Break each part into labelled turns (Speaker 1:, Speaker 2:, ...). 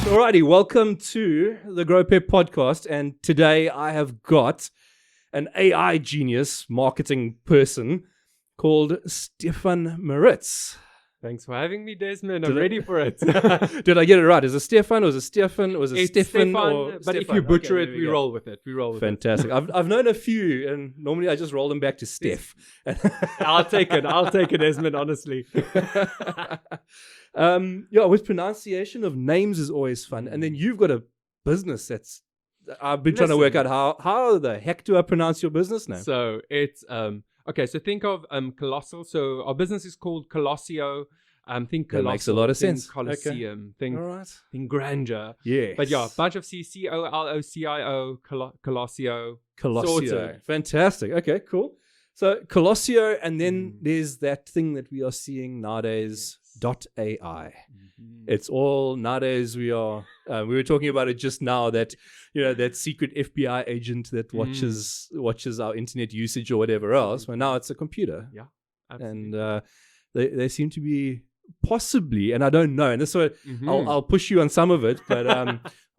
Speaker 1: Alrighty, welcome to the Grow Pep podcast, and today I have got an AI genius marketing person called Stefan Maritz.
Speaker 2: Thanks for having me, Desmond. I'm ready for it.
Speaker 1: Did I get it right? Is it Stefan? Was it Stefan? Was it
Speaker 2: It's
Speaker 1: Stefan?
Speaker 2: But
Speaker 1: Stefan?
Speaker 2: if you butcher
Speaker 1: Okay,
Speaker 2: it, we roll with it. We roll with
Speaker 1: Fantastic. I've known a few, and normally I just roll them back to Steph.
Speaker 2: it. I'll take it, Desmond, honestly.
Speaker 1: With pronunciation of names is always fun. And then you've got a business that's, I've been trying to work out how the heck do I pronounce your business name?
Speaker 2: So it's, okay, so think of Colossal. So our business is called Colocio. Think
Speaker 1: That
Speaker 2: Colossal.
Speaker 1: makes a lot of
Speaker 2: think
Speaker 1: sense.
Speaker 2: Colosseum.
Speaker 1: All right.
Speaker 2: Think grandeur.
Speaker 1: Yeah.
Speaker 2: But yeah, bunch of Colocio, Colossio.
Speaker 1: Colocio.
Speaker 2: Sorted.
Speaker 1: Fantastic. Okay, cool. So Colocio, and then there's that thing that we are seeing nowadays, .ai. It's all nowadays we were talking about it just now, that that secret FBI agent that watches our internet usage or whatever else. But now it's a computer.
Speaker 2: Yeah, absolutely.
Speaker 1: And they seem to be possibly, and I don't know, and this is what I'll push you on some of it, but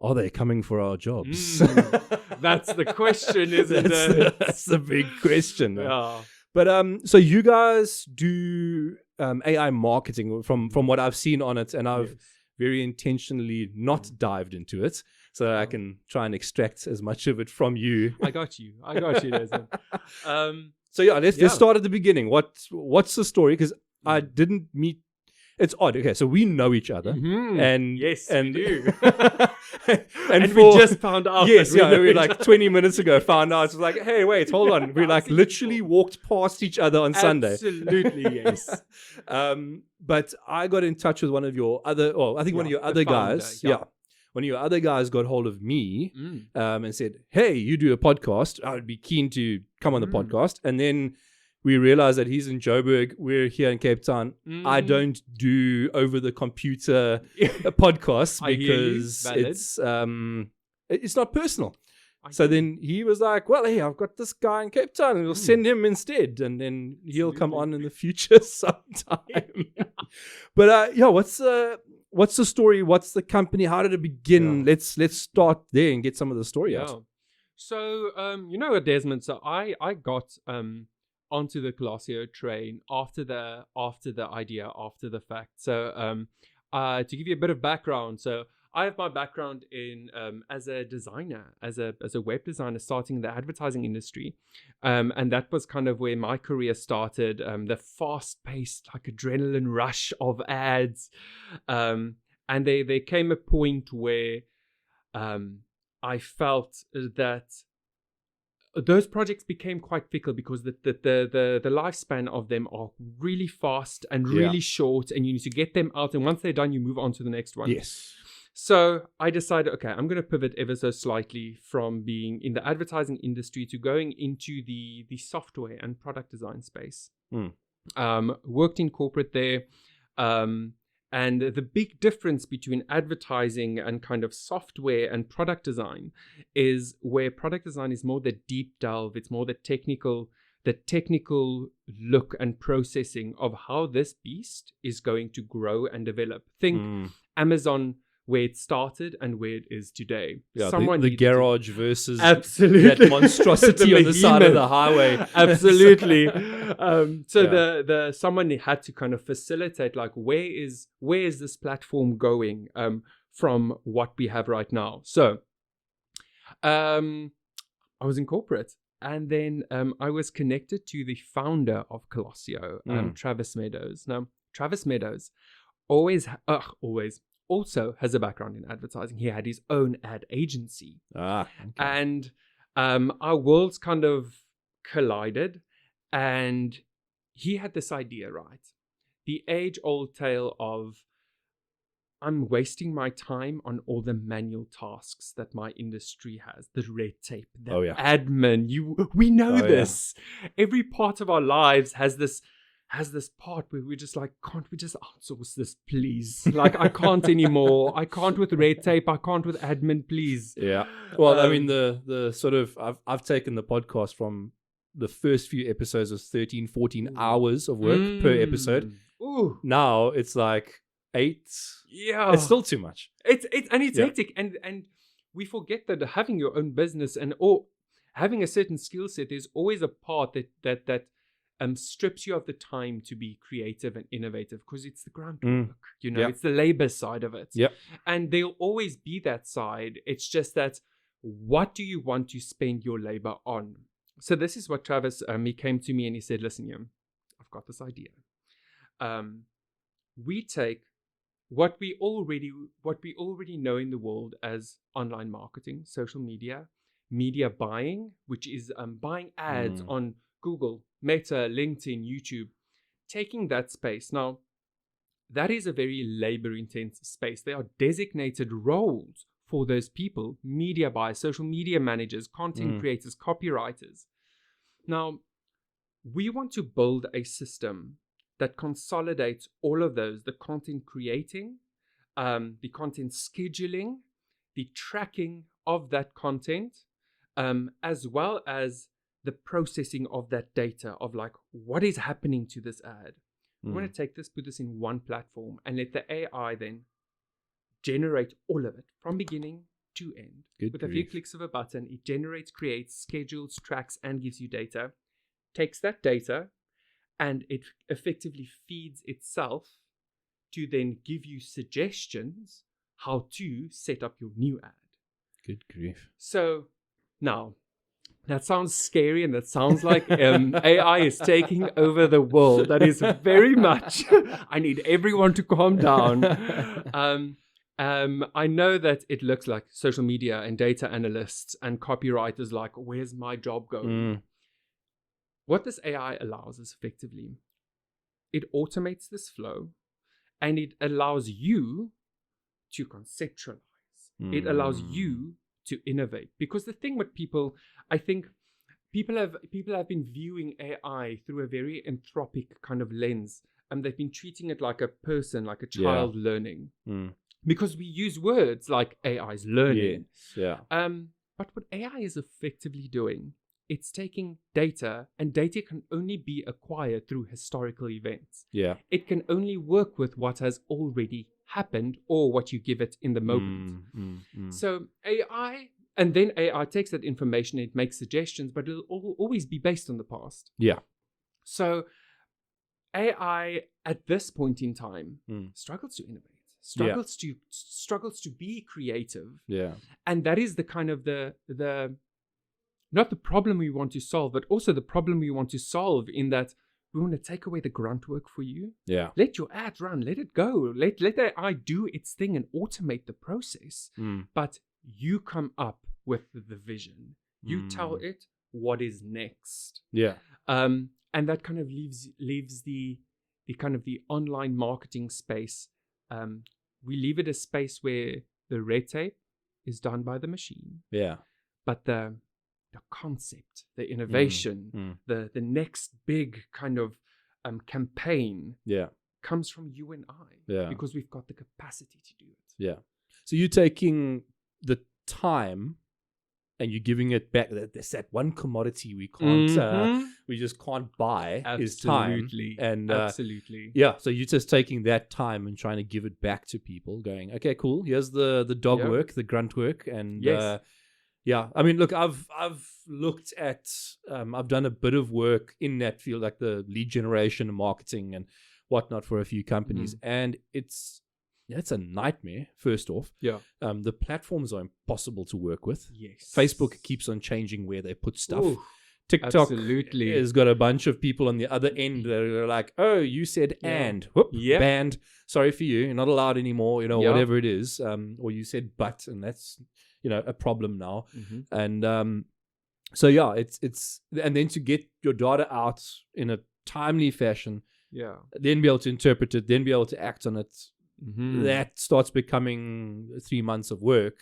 Speaker 1: are they coming for our jobs?
Speaker 2: That's the question, isn't it?
Speaker 1: That's the big question.
Speaker 2: Yeah.
Speaker 1: But so you guys do AI marketing from what I've seen on it, and I've very intentionally not dived into it so that I can try and extract as much of it from you.
Speaker 2: I got you, Desmond.
Speaker 1: So let's start at the beginning. What's the story? Because I didn't meet. It's odd. Okay, so we know each other, and
Speaker 2: yes,
Speaker 1: and
Speaker 2: we do.
Speaker 1: and
Speaker 2: we just found out.
Speaker 1: Yes,
Speaker 2: that
Speaker 1: we like 20 minutes ago found out. It's like, hey, wait, hold on. We like literally walked past each other on Sunday.
Speaker 2: Absolutely, yes.
Speaker 1: But I got in touch with one of your other, I think one of your other guys.
Speaker 2: Yeah.
Speaker 1: One of your other guys got hold of me and said, hey, you do a podcast. I would be keen to come on the podcast. And then we realized that he's in Joburg. We're here in Cape Town. I don't do over the computer podcasts because it's not personal. So then he was like, well, hey, I've got this guy in Cape Town and we'll send him instead. And then he'll come on in the future sometime. But what's the story? What's the company? How did it begin? Let's start there and get some of the story out.
Speaker 2: So, what, Desmond? So I got onto the Colocio train after the idea, after the fact. So to give you a bit of background, so I have my background in as a designer, as a web designer, starting in the advertising industry, and that was kind of where my career started. The fast-paced, like adrenaline rush of ads, and there came a point where I felt that those projects became quite fickle because the lifespan of them are really fast and really short, and you need to get them out, and once they're done, you move on to the next one.
Speaker 1: Yes.
Speaker 2: So I decided, okay, I'm going to pivot ever so slightly from being in the advertising industry to going into the software and product design space. Worked in corporate there. And the big difference between advertising and kind of software and product design is where product design is more the deep delve. It's more the technical look and processing of how this beast is going to grow and develop. Think Amazon, where it started and where it is today.
Speaker 1: Yeah, the garage versus
Speaker 2: absolutely
Speaker 1: that monstrosity on the side of the highway.
Speaker 2: Absolutely. So someone had to kind of facilitate, like, where is this platform going from what we have right now. So I was in corporate, and then I was connected to the founder of Colocio, Travis Meadows. Now, Travis Meadows also has a background in advertising. He had his own ad agency. And our worlds kind of collided, and he had this idea, right? The age-old tale of, I'm wasting my time on all the manual tasks that my industry has, the red tape, the admin. We know this. Yeah. Every part of our lives has this part where we're just like, can't we just outsource this, please? Like, I can't anymore. I can't with red tape. I can't with admin, please.
Speaker 1: Yeah. Well, I mean, the sort of, I've taken the podcast from the first few episodes was 13, 14 hours of work per episode. Now it's like 8.
Speaker 2: Yeah.
Speaker 1: It's still too much.
Speaker 2: It's
Speaker 1: Yeah.
Speaker 2: hectic, and we forget that having your own business or having a certain skill set, there's always a part that strips you of the time to be creative and innovative, because it's the groundwork,
Speaker 1: Yeah.
Speaker 2: it's the labor side of it.
Speaker 1: Yeah.
Speaker 2: And there'll always be that side. It's just that, what do you want to spend your labor on? So this is what Travis, he came to me and he said, listen, I've got this idea. We take what we already know in the world as online marketing, social media buying, which is buying ads on Google, Meta, LinkedIn, YouTube, taking that space. Now, that is a very labor-intensive space. There are designated roles for those people: media buyers, social media managers, content creators, copywriters. Now, we want to build a system that consolidates all of those: the content creating, the content scheduling, the tracking of that content, as well as the processing of that data of like, what is happening to this ad. We want to take this, put this in one platform, and let the AI then generate all of it from beginning to end. With a few clicks of a button, it generates, creates, schedules, tracks, and gives you data. Takes that data and it effectively feeds itself to then give you suggestions how to set up your new ad.
Speaker 1: Good grief.
Speaker 2: So now, that sounds scary, and that sounds like AI is taking over the world. That is very much, I need everyone to calm down. I know that it looks like social media and data analysts and copywriters like, where's my job going? What this AI allows is effectively, it automates this flow, and it allows you to conceptualize. It allows you to innovate. Because the thing with people, I think people have been viewing AI through a very anthropic kind of lens, and they've been treating it like a person, like a child learning. Because we use words like AI's learning.
Speaker 1: Yes. Yeah.
Speaker 2: But what AI is effectively doing, it's taking data, and data can only be acquired through historical events.
Speaker 1: Yeah.
Speaker 2: It can only work with what has already happened or what you give it in the moment. So AI, and then AI takes that information, it makes suggestions, but it'll always be based on the past.
Speaker 1: Yeah.
Speaker 2: So AI at this point in time struggles to innovate, struggles to be creative.
Speaker 1: Yeah.
Speaker 2: And that is the kind of the not the problem we want to solve, but also the problem we want to solve, in that we want to take away the grunt work for you.
Speaker 1: Yeah.
Speaker 2: Let your ad run, let it go. Let the AI do its thing and automate the process. But you come up with the vision. You tell it what is next.
Speaker 1: Yeah.
Speaker 2: And that kind of leaves the kind of the online marketing space. We leave it a space where the red tape is done by the machine.
Speaker 1: Yeah.
Speaker 2: But the concept, the innovation, the next big kind of campaign comes from you and I, because we've got the capacity to do it.
Speaker 1: Yeah. So you're taking the time and you're giving it back. There's that one commodity we can't, we just can't buy is time. And
Speaker 2: absolutely.
Speaker 1: Yeah. So you're just taking that time and trying to give it back to people, going, okay, cool. Here's the dog work, the grunt work, and yeah, I mean, look, I've looked at, I've done a bit of work in that field, like the lead generation and marketing and whatnot for a few companies, and it's a nightmare. First off, the platforms are impossible to work with.
Speaker 2: Yes,
Speaker 1: Facebook keeps on changing where they put stuff.
Speaker 2: Ooh,
Speaker 1: TikTok has got a bunch of people on the other end that are like, oh, you said banned. Sorry for you. You're not allowed anymore. Whatever it is. Or you said but, and that's a problem now. And so yeah, it's and then to get your data out in a timely fashion, then be able to interpret it, then be able to act on it. That starts becoming 3 months of work,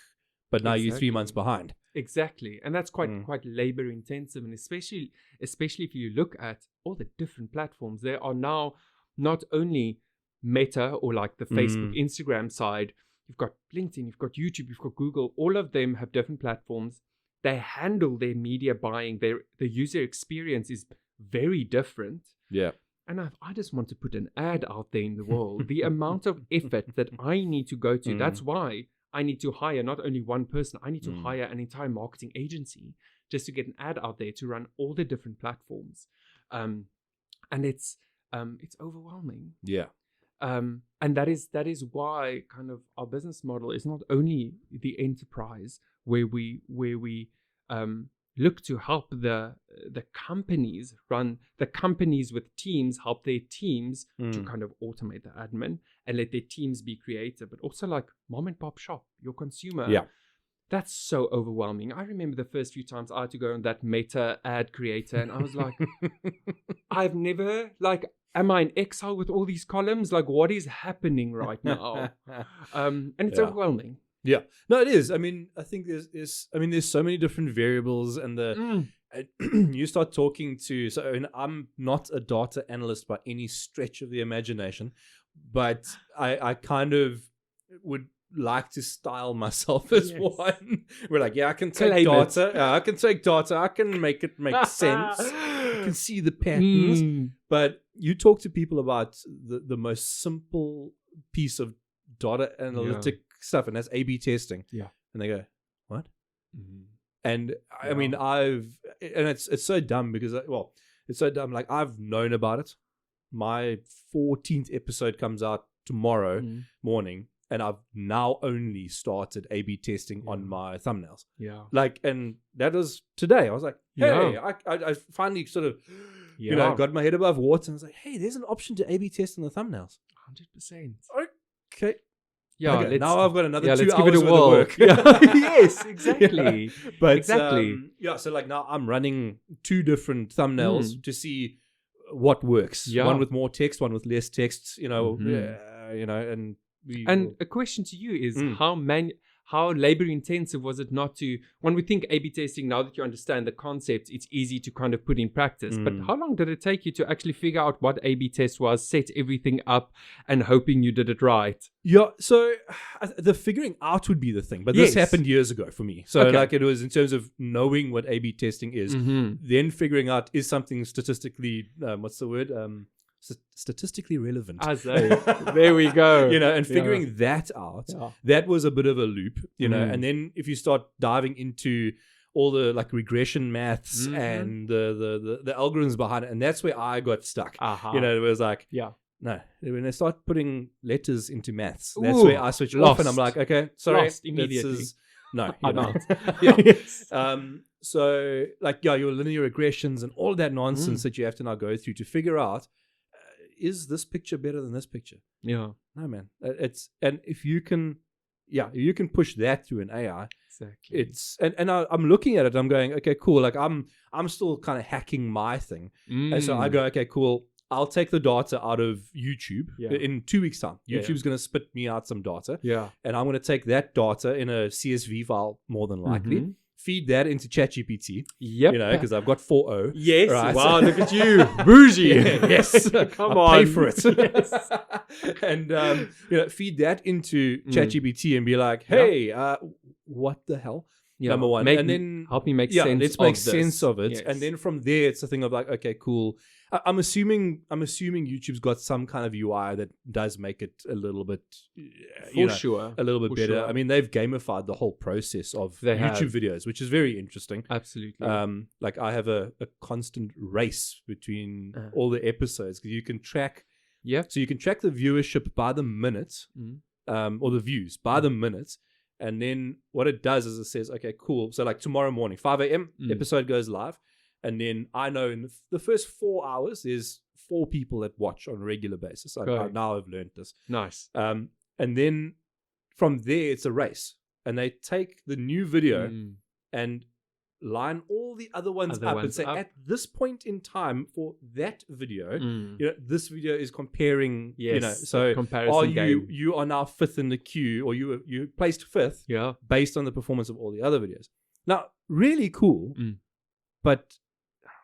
Speaker 1: but now you're 3 months behind.
Speaker 2: Exactly. And that's quite labor intensive, and especially if you look at all the different platforms. There are now not only Meta or like the Facebook, Instagram side. You've got LinkedIn, you've got YouTube, you've got Google. All of them have different platforms. They handle their media buying. The user experience is very different.
Speaker 1: Yeah.
Speaker 2: And I just want to put an ad out there in the world. The amount of effort that I need to go to, that's why I need to hire not only one person, I need to hire an entire marketing agency just to get an ad out there to run all the different platforms. And it's overwhelming.
Speaker 1: Yeah.
Speaker 2: And that is why kind of our business model is not only the enterprise where we look to help the companies run, the companies with teams help their teams to kind of automate the admin and let their teams be creative, but also like mom and pop shop, your consumer.
Speaker 1: Yeah.
Speaker 2: That's so overwhelming. I remember the first few times I had to go on that Meta ad creator and I was like, I've never, like, am I in Excel with all these columns? Like, what is happening right now? And it's overwhelming.
Speaker 1: Yeah, no, it is. I mean, I think there's so many different variables, and you start talking to. So, I mean, I'm not a data analyst by any stretch of the imagination, but I kind of would like to style myself as one. We're like, I can take data. I can take data. I can make it make sense. I can see the patterns. But you talk to people about the most simple piece of data analytic stuff, and that's A/B testing. Yeah, and they go, "What?" And I mean, it's so dumb because it's so dumb. Like, I've known about it. My 14th episode comes out tomorrow morning, and I've now only started A/B testing on my thumbnails. Yeah, like, and that was today. I was like, hey, I finally sort of, got my head above water, and I was like, hey, there's an option to A/B test on the thumbnails.
Speaker 2: 100%.
Speaker 1: Okay.
Speaker 2: Yeah,
Speaker 1: okay, now I've got another 2
Speaker 2: hours
Speaker 1: worth of work.
Speaker 2: Yes, exactly.
Speaker 1: But
Speaker 2: exactly.
Speaker 1: So like now I'm running 2 different thumbnails to see what works. Yeah. One with more text, one with less text. And
Speaker 2: a question to you is how labor intensive was it not to, when we think A/B testing, now that you understand the concept, it's easy to kind of put in practice. But how long did it take you to actually figure out what A/B test was, set everything up, and hoping you did it right?
Speaker 1: Yeah, so the figuring out would be the thing, but this happened years ago for me. So like, it was in terms of knowing what A/B testing is, then figuring out is something statistically, what's the word? Statistically relevant.
Speaker 2: There we go.
Speaker 1: And figuring that out, that was a bit of a loop, and then if you start diving into all the like regression maths and the algorithms behind it, and that's where I got stuck. It was like, no, when they start putting letters into maths, that's where I switch off, and I'm like, okay, sorry,
Speaker 2: lost immediately.
Speaker 1: No,
Speaker 2: I'm out.
Speaker 1: So like, your linear regressions and all of that nonsense that you have to now go through to figure out, is this picture better than this picture? Yeah. No, man. And if you can push that through an AI. Exactly. And I'm looking at it. I'm going, okay, cool. Like I'm still kind of hacking my thing, and so I go, okay, cool. I'll take the data out of YouTube in 2 weeks' time. YouTube's going to spit me out some data. Yeah. And I'm going to take that data in a CSV file, more than likely. Feed that into ChatGPT. Yep. Because I've got 4.0.
Speaker 2: Yes.
Speaker 1: Right?
Speaker 2: Wow, look at you. Bougie.
Speaker 1: Yes.
Speaker 2: Come on.
Speaker 1: Pay for it. Yes. And, feed that into ChatGPT and be like, hey, what the hell? Number one. And then
Speaker 2: help me make sense.
Speaker 1: Let's make sense of it. Yes. And then from there, it's a thing of like, okay, cool. I'm assuming YouTube's got some kind of UI that does make it a little bit, a little bit better. Sure. I mean, they've gamified the whole process of YouTube videos, which is very interesting.
Speaker 2: Absolutely.
Speaker 1: Like I have a constant race between all the episodes, because you can track. Yeah. So you can track the viewership by the minute, or the views by the minute. And then what it does is it says, okay, cool. So like tomorrow morning, 5 a.m., episode goes live. And then I know in the first 4 hours, there's 4 people that watch on a regular basis. Now I've learned this.
Speaker 2: Nice.
Speaker 1: And then from there, it's a race. And they take the new video and line all the other ones up and say, at this point in time for that video, this video is comparing, so comparison you are now 5th in the queue, or you placed 5th based on the performance of all the other videos. Now, really cool, but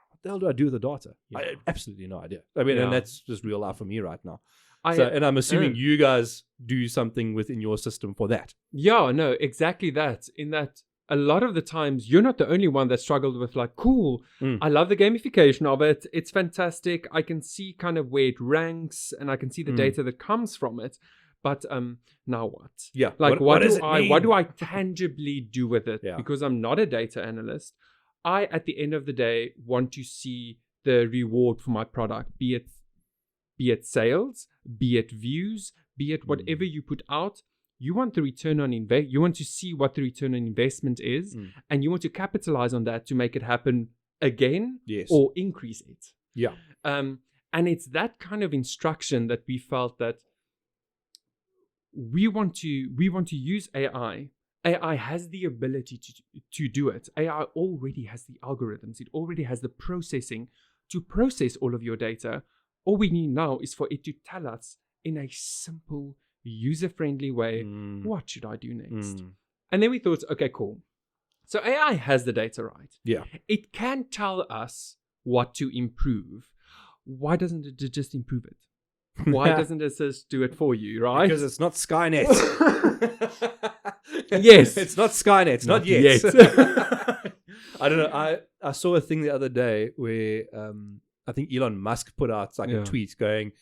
Speaker 1: what the hell do I do with the data? I have absolutely no idea. I mean, and that's just real life for me right now. And I'm assuming you guys do something within your system for that.
Speaker 2: Yeah, no, exactly that. In that, a lot of the times you're not the only one that struggled with like, cool, I love the gamification of it. It's fantastic. I can see kind of where it ranks and I can see the data that comes from it. But now what?
Speaker 1: Yeah.
Speaker 2: Like
Speaker 1: what
Speaker 2: do I tangibly do with it?
Speaker 1: Yeah.
Speaker 2: Because I'm not a data analyst. I, at the end of the day, want to see the reward for my product, be it sales, be it views, be it whatever you put out. You want the return on you want to see what the return on investment is, and you want to capitalize on that to make it happen again, or increase it.
Speaker 1: Yeah.
Speaker 2: And it's that kind of instruction that we felt that we want to use AI. AI has the ability to do it. AI already has the algorithms. It already has the processing to process all of your data. All we need now is for it to tell us in a simple, user-friendly way, what should I do next? And then we thought, okay, cool. So AI has the data, right?
Speaker 1: Yeah.
Speaker 2: It can tell us what to improve. Why doesn't it just improve it? Why doesn't it just do it for you, right?
Speaker 1: Because it's not Skynet.
Speaker 2: Yes.
Speaker 1: It's not Skynet. Not yet. I don't know. I saw a thing the other day where I think Elon Musk put out like a tweet going,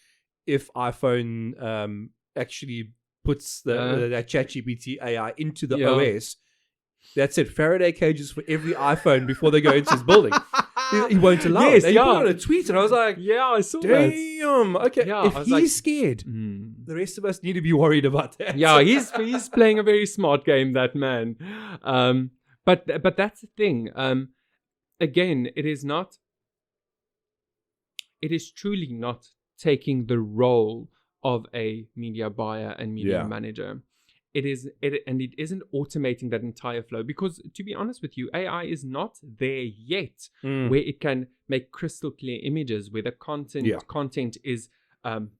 Speaker 1: if iPhone actually puts that ChatGPT AI into the OS, that's it. Faraday cages for every iPhone before they go into his building. He won't allow it. And he put on a tweet, and I was like,
Speaker 2: I saw that.
Speaker 1: Damn. Okay. If he's scared, the rest of us need to be worried about that.
Speaker 2: Yeah, he's playing a very smart game, that man. But that's the thing. Again, it is truly not taking the role of a media buyer and media manager. It isn't automating that entire flow, because to be honest with you, AI is not there yet where it can make crystal clear images, where the content is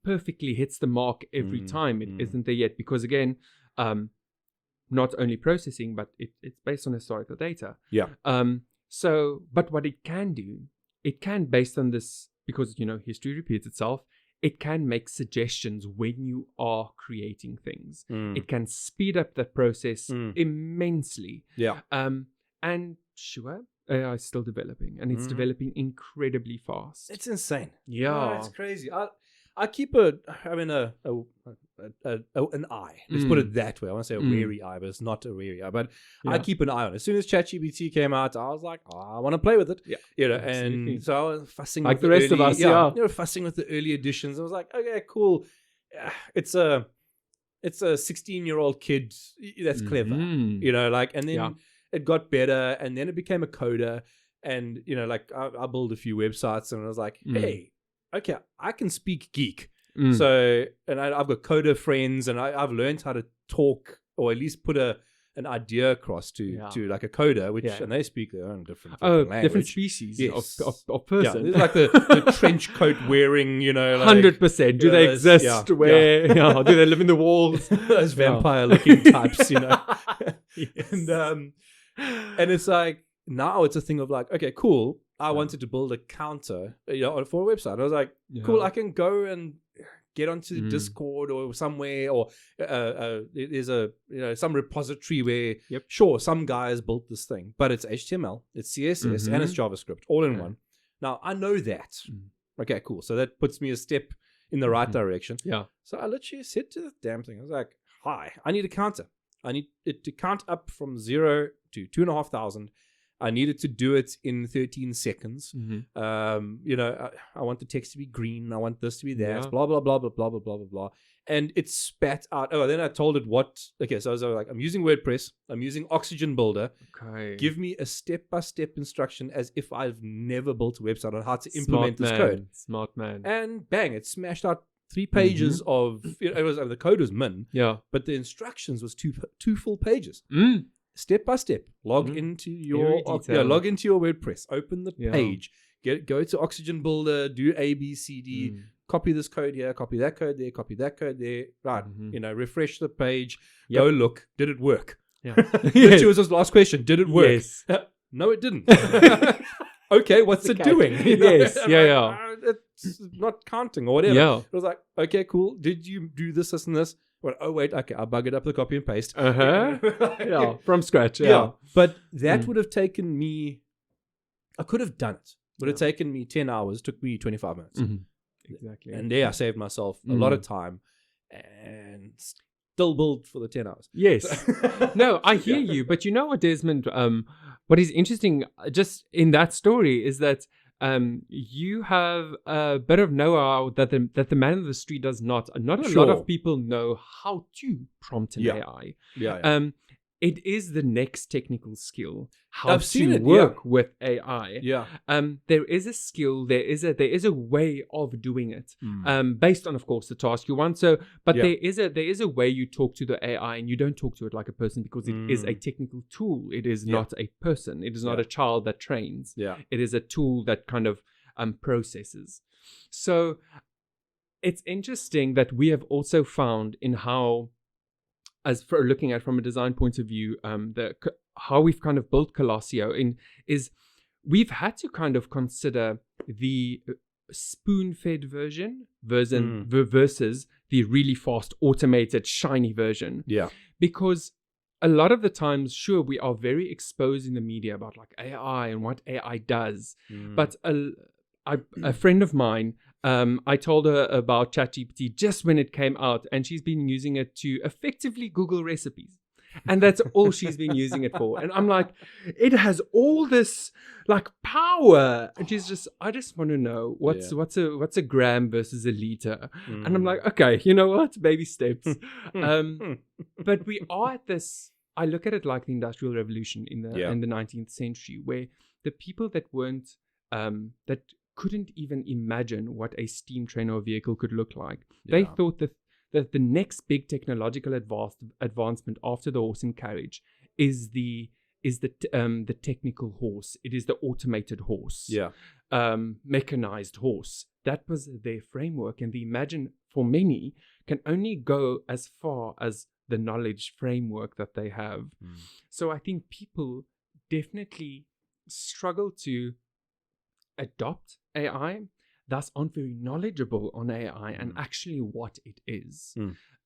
Speaker 2: perfectly hits the mark every time. It isn't there yet, because again, not only processing, but it's based on historical data.
Speaker 1: Yeah.
Speaker 2: But what it can do, it can, based on this, because history repeats itself, it can make suggestions when you are creating things. It can speed up that process immensely.
Speaker 1: Yeah.
Speaker 2: And sure, AI is still developing, and it's developing incredibly fast.
Speaker 1: It's insane.
Speaker 2: Yeah.
Speaker 1: It's crazy. I keep an eye. Let's put it that way. I want to say a wary eye, but it's not a wary eye. But I keep an eye on it. As soon as ChatGPT came out, I was like, I want to play with it. Yeah.
Speaker 2: Absolutely.
Speaker 1: And so I was fussing
Speaker 2: like
Speaker 1: with
Speaker 2: the rest of us.
Speaker 1: Fussing with the early editions. I was like, okay, cool. It's a 16-year-old kid that's clever. And then it got better, and then it became a coder. And I build a few websites, and I was like, hey, okay, I can speak geek. So, and I've got coder friends, and I've learned how to talk, or at least put an idea across to like a coder, which and they speak their own different language.
Speaker 2: Different species of person.
Speaker 1: It's like the trench coat wearing,
Speaker 2: 100%. Do they exist? Do they live in the walls?
Speaker 1: Those vampire-looking types, And it's like, now it's a thing of like, okay, cool. I wanted to build a counter, for a website. I was like, cool, I can go and get onto Discord or somewhere, or there's some repository where, sure, some guy has built this thing, but it's HTML, it's CSS, and it's JavaScript all in one. Now, I know that. Okay, cool. So that puts me a step in the right direction. Yeah. So I literally said to the damn thing, I was like, hi, I need a counter. I need it to count up from 0 to 2,500. I needed to do it in 13 seconds. I want the text to be green. I want this to be that. Blah, blah, blah, blah, blah, blah, blah, blah, blah. And it spat out. Oh, then I told it what. Okay, so I was like, I'm using WordPress. I'm using Oxygen Builder. Okay. Give me a step-by-step instruction as if I've never built a website on how to implement this code.
Speaker 2: Smart man.
Speaker 1: And bang, it smashed out 3 pages of, it was the code was min. Yeah. But the instructions was two full pages. Step by step, log into your WordPress, open the page, go to Oxygen Builder, do A, B, C, D, copy this code here, copy that code there, copy that code there, right? Refresh the page, go look, did it work? Yeah. Literally was his last question, did it work? Yes. No, it didn't. Okay, what's it doing?
Speaker 2: Yes,
Speaker 1: it's not counting or whatever. Yeah. It was like, okay, cool. Did you do this, and this? Well, oh wait, okay, I'll bug it up the copy and paste.
Speaker 2: Yeah, from scratch.
Speaker 1: Yeah. But that would have taken me, I could have done it. Would have taken me 10 hours, took me 25 minutes.
Speaker 2: Exactly.
Speaker 1: And there I saved myself a lot of time and still billed for the 10 hours.
Speaker 2: Yes. No, I hear you. But you know what, Desmond? What is interesting just in that story is that you have a bit of know-how that the man of the street does not. Not a lot of people know how to prompt an AI. It is the next technical skill. How to work with AI. There is a skill. There is a way of doing it. Based on, of course, the task you want. So, but there is a way you talk to the AI, and you don't talk to it like a person because it is a technical tool. It is not a person. It is not a child that trains. It is a tool that kind of processes. So, it's interesting that we have also found in how, as for looking at from a design point of view, how we've kind of built Colocio is we've had to kind of consider the spoon-fed version versus the really fast, automated, shiny version. Because a lot of the times, sure, we are very exposed in the media about like AI and what AI does. But a friend of mine, I told her about ChatGPT just when it came out, and she's been using it to effectively Google recipes. And that's all she's been using it for. And I'm like, it has all this like power. And she's just, I just want to know what's a gram versus a liter. And I'm like, okay, you know what? Baby steps. But we are at this, I look at it like the Industrial Revolution in the 19th century, where the people that weren't, that couldn't even imagine what a steam train or vehicle could look like. They thought that the next big technological advancement after the horse and carriage is the technical horse. It is the automated horse. Mechanized horse. That was their framework, and the imagine for many can only go as far as the knowledge framework that they have. So I think people definitely struggle to adopt AI, thus aren't very knowledgeable on AI and actually what it is.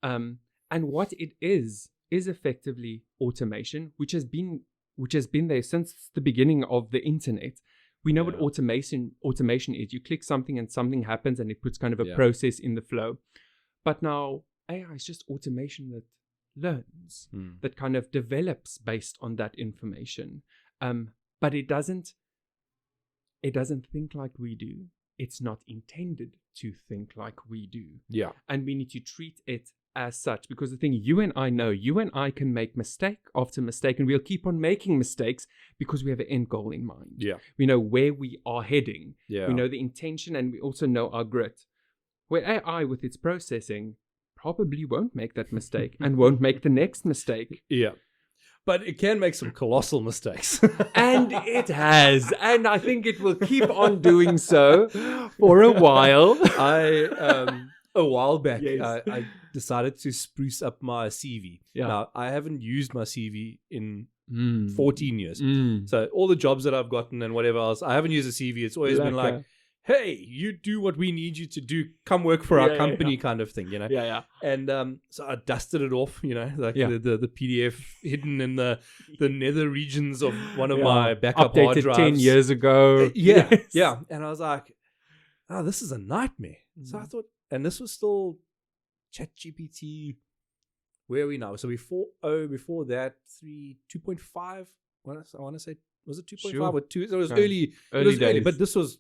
Speaker 2: And what it is effectively automation, which has been there since the beginning of the internet. We know what automation is. You click something and something happens, and it puts kind of a process in the flow. But now AI is just automation that learns, that kind of develops based on that information. But it doesn't think like we do. It's not intended to think like we do. And we need to treat it as such, because the thing you and I know, you and I can make mistake after mistake, and we'll keep on making mistakes because we have an end goal in mind. We know where we are heading. We know the intention, and we also know our grit. Where AI with its processing probably won't make that mistake and won't make the next mistake.
Speaker 1: But it can make some colossal mistakes.
Speaker 2: And it has. And I think it will keep on doing so for a while.
Speaker 1: A while back, I decided to spruce up my CV. Now, I haven't used my CV in 14 years. So all the jobs that I've gotten and whatever else, I haven't used a CV. It's always been like, hey, you do what we need you to do. Come work for our company kind of thing, you know? And so I dusted it off, you know, like the PDF hidden in the nether regions of one of my backup hard drives.
Speaker 2: 10 years ago.
Speaker 1: And I was like, oh, this is a nightmare. So I thought, and this was still ChatGPT. Where are we now? So before that, 2.5. I want to say, was it 2.5 or 2? So it was early days. But this was,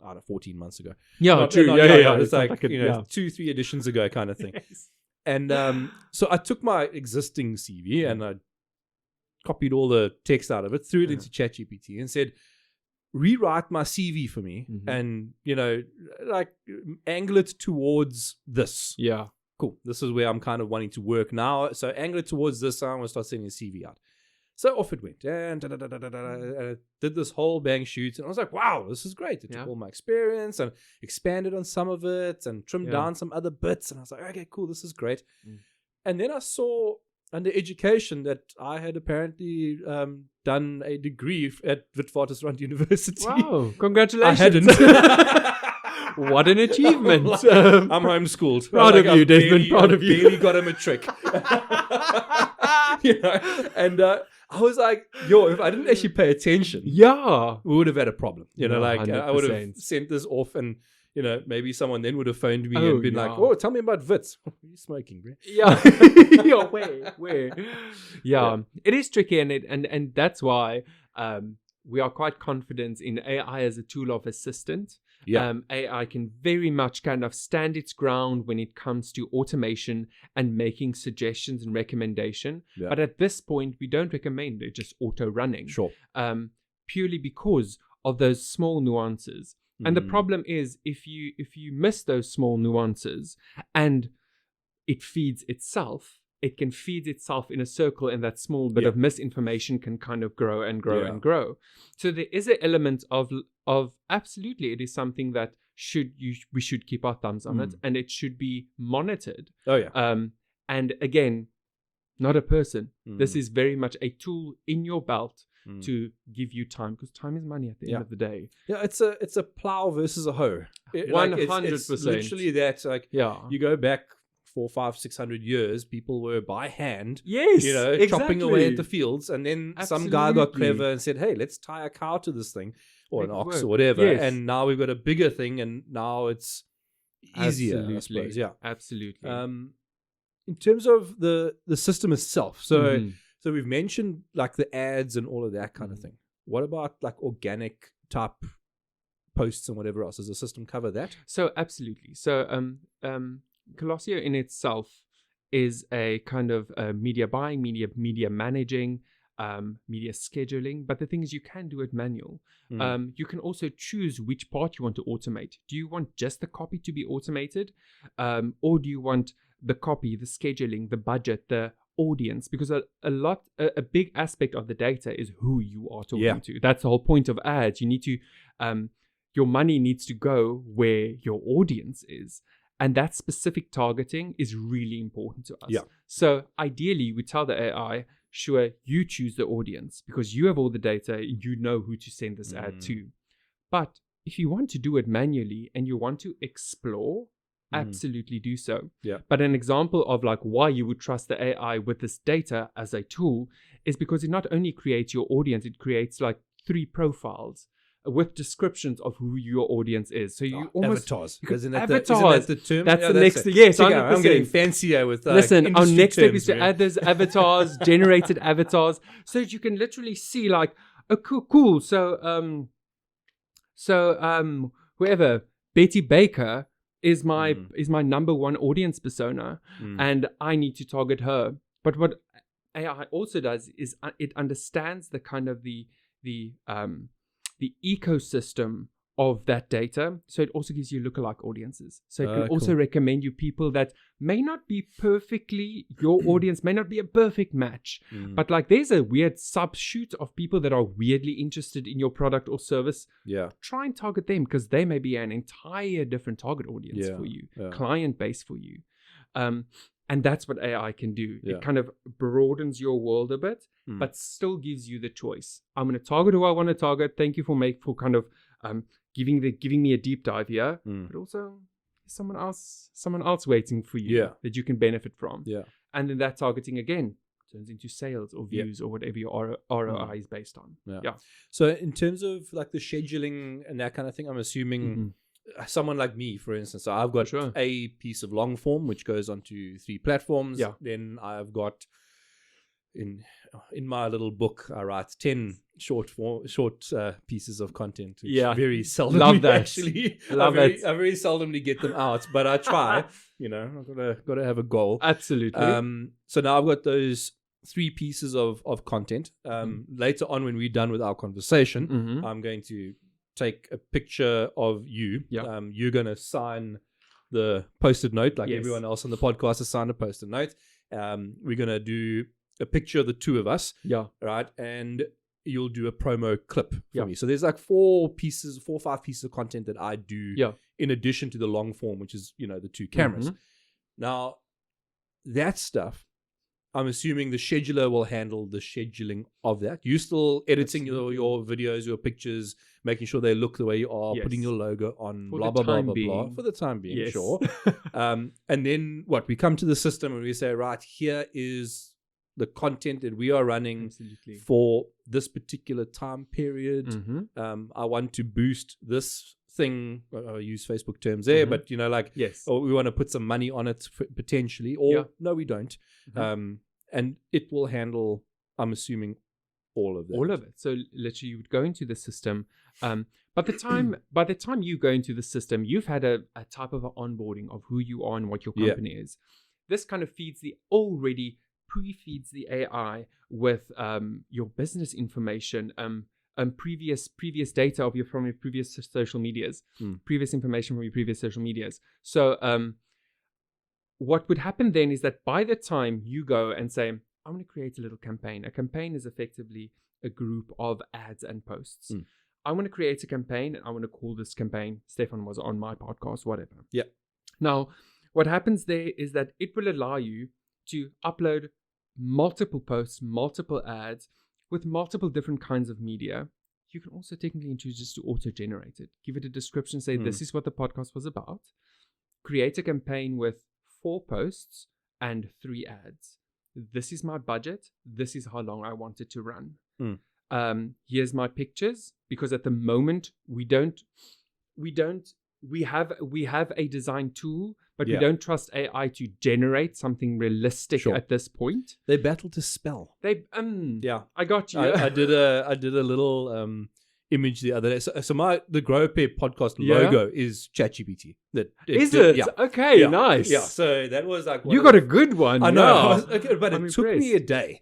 Speaker 1: I don't know, 14 months ago.
Speaker 2: True.
Speaker 1: It's like 2-3 editions ago kind of thing. And so I took my existing CV and I copied all the text out of it, threw it into ChatGPT and said, rewrite my CV for me and, you know, like angle it towards this. Cool. This is where I'm kind of wanting to work now. So angle it towards this. I'm going to start sending a CV out. So off it went. And I did this whole bang shoot. And I was like, wow, this is great. It took all my experience and expanded on some of it and trimmed down some other bits. And I was like, okay, cool. This is great. And then I saw under education that I had apparently done a degree at Witwatersrand University.
Speaker 2: Wow, congratulations.
Speaker 1: I hadn't.
Speaker 2: What an achievement.
Speaker 1: I'm homeschooled.
Speaker 2: Proud of you, Desmond. Proud of you.
Speaker 1: Barely got him a trick. And I was like, yo, if I didn't actually pay attention,
Speaker 2: Yeah.
Speaker 1: we would have had a problem.
Speaker 2: No,
Speaker 1: I would have
Speaker 2: 100%.
Speaker 1: sent this off, and maybe someone then would have phoned me
Speaker 2: Oh,
Speaker 1: and been like,
Speaker 2: yeah.
Speaker 1: "Oh, tell me about Wits." What are you smoking, bro?
Speaker 2: Yeah. Yeah, where? Yeah. It is tricky, and that's why we are quite confident in AI as a tool of assistant.
Speaker 1: Yeah.
Speaker 2: AI can very much kind of stand its ground when it comes to automation and making suggestions and recommendation.
Speaker 1: Yeah.
Speaker 2: But at this point, we don't recommend it just auto running.
Speaker 1: Sure.
Speaker 2: Purely because of those small nuances. And the problem is if you miss those small nuances and it feeds itself, it can feed itself in a circle, and that small bit of misinformation can kind of grow and grow and grow. So there is an element of absolutely, it is something that we should keep our thumbs on it, and it should be monitored.
Speaker 1: Oh yeah.
Speaker 2: And again, not a person. This is very much a tool in your belt to give you time, because time is money at the end of the day.
Speaker 1: Yeah, it's a plow versus a hoe.
Speaker 2: 100%.
Speaker 1: It's literally that. Like, you go back 400, 500, 600 years, people were by hand,
Speaker 2: Yes,
Speaker 1: chopping away at the fields, and then some guy got
Speaker 2: Absolutely.
Speaker 1: clever and said, "Hey, let's tie a cow to this thing, or
Speaker 2: Make
Speaker 1: an
Speaker 2: it
Speaker 1: ox,
Speaker 2: work."
Speaker 1: or whatever."
Speaker 2: Yes.
Speaker 1: And now we've got a bigger thing, and now it's easier, I suppose. Yeah,
Speaker 2: Absolutely.
Speaker 1: in terms of the system itself, so
Speaker 2: Mhm.
Speaker 1: so we've mentioned like the ads and all of that kind of thing. What about like organic type posts and whatever else? Does the system cover that?
Speaker 2: So absolutely. So Colocio in itself is a kind of media buying, media managing, media scheduling. But the thing is, you can do it manual. You can also choose which part you want to automate. Do you want just the copy to be automated, or do you want the copy, the scheduling, the budget, the audience? Because a big aspect of the data is who you are talking to. That's the whole point of ads. You need to your money needs to go where your audience is. And that specific targeting is really important to us.
Speaker 1: Yeah.
Speaker 2: So ideally, we tell the AI, sure, you choose the audience because you have all the data, you know who to send this ad to. But if you want to do it manually and you want to explore, absolutely do so.
Speaker 1: Yeah.
Speaker 2: But an example of like why you would trust the AI with this data as a tool is because it not only creates your audience, it creates like 3 profiles with descriptions of who your audience is. So you almost
Speaker 1: avatars.
Speaker 2: isn't
Speaker 1: that the term?
Speaker 2: That's the next thing. Yes,
Speaker 1: I'm getting fancier with
Speaker 2: listen, our next step is to
Speaker 1: man.
Speaker 2: add those avatars, generated avatars, so that you can literally see like, oh, cool. So whoever, Betty Baker is my number one audience persona, and I need to target her. But what AI also does is it understands the kind of the ecosystem of that data. So it also gives you lookalike audiences. So it can also recommend you people that may not be perfectly, your audience may not be a perfect match, but like there's a weird subshoot of people that are weirdly interested in your product or service.
Speaker 1: Yeah.
Speaker 2: Try and target them because they may be an entire different target audience for you, client base for you. And that's what AI can do.
Speaker 1: Yeah.
Speaker 2: It kind of broadens your world a bit, but still gives you the choice. I'm going to target who I want to target. Thank you for kind of giving me a deep dive here, but also someone else waiting for you that you can benefit from.
Speaker 1: Yeah.
Speaker 2: And then that targeting again turns into sales or views or whatever your ROI is based on. Yeah.
Speaker 1: So in terms of like the scheduling and that kind of thing, I'm assuming someone like me, for instance, so I've got a piece of long form which goes onto 3 platforms.
Speaker 2: Yeah.
Speaker 1: Then I've got in my little book, I write 10 short pieces of content. Which very seldom.
Speaker 2: Love that.
Speaker 1: Actually,
Speaker 2: Love
Speaker 1: I very seldomly get them out, but I try. I've got to have a goal.
Speaker 2: Absolutely.
Speaker 1: So now I've got those 3 pieces of content. Later on, when we're done with our conversation, I'm going to take a picture of you. You're going to sign the post-it note like everyone else on the podcast has signed a post-it note. We're going to do a picture of the 2 of us. Right. And you'll do a promo clip for me. So there's like 4 or 5 pieces of content that I do in addition to the long form, which is, the 2 cameras. Now, that stuff, I'm assuming the scheduler will handle the scheduling of that. You still editing your videos, your pictures, making sure they look the way you are, putting your logo on,
Speaker 2: for
Speaker 1: blah, blah, blah, blah, blah. For the time being,
Speaker 2: yes.
Speaker 1: sure. And then we come to the system and we say, right, here is the content that we are running for this particular time period. I want to boost this thing. I use Facebook terms there, but or we want to put some money on it potentially, or no, we don't. And it will handle, I'm assuming, all of that.
Speaker 2: All of it. So literally, you would go into the system. By the time you go into the system, you've had a type of an onboarding of who you are and what your company is. This kind of pre-feeds the AI with your business information, previous data from your previous social medias, previous information from your previous social medias. So what would happen then is that by the time you go and say, I'm going to create a little campaign. A campaign is effectively a group of ads and posts. I want to create a campaign, and I want to call this campaign, Stefan was on my podcast, whatever.
Speaker 1: Yeah.
Speaker 2: Now, what happens there is that it will allow you to upload multiple posts, multiple ads with multiple different kinds of media. You can also technically choose just to auto-generate it. Give it a description, say this is what the podcast was about. Create a campaign with 4 posts and 3 ads. This is my budget. This is how long I want it to run. Here's my pictures, because at the moment we have a design tool, but we don't trust AI to generate something realistic at this point.
Speaker 1: They battle to spell.
Speaker 2: I got you.
Speaker 1: I did a little image the other day. So the Grow a Pair podcast logo is ChatGPT.
Speaker 2: Is it? Yeah. Okay, nice.
Speaker 1: Yeah. So that was like
Speaker 2: you got a good one.
Speaker 1: I know. But it took me a day.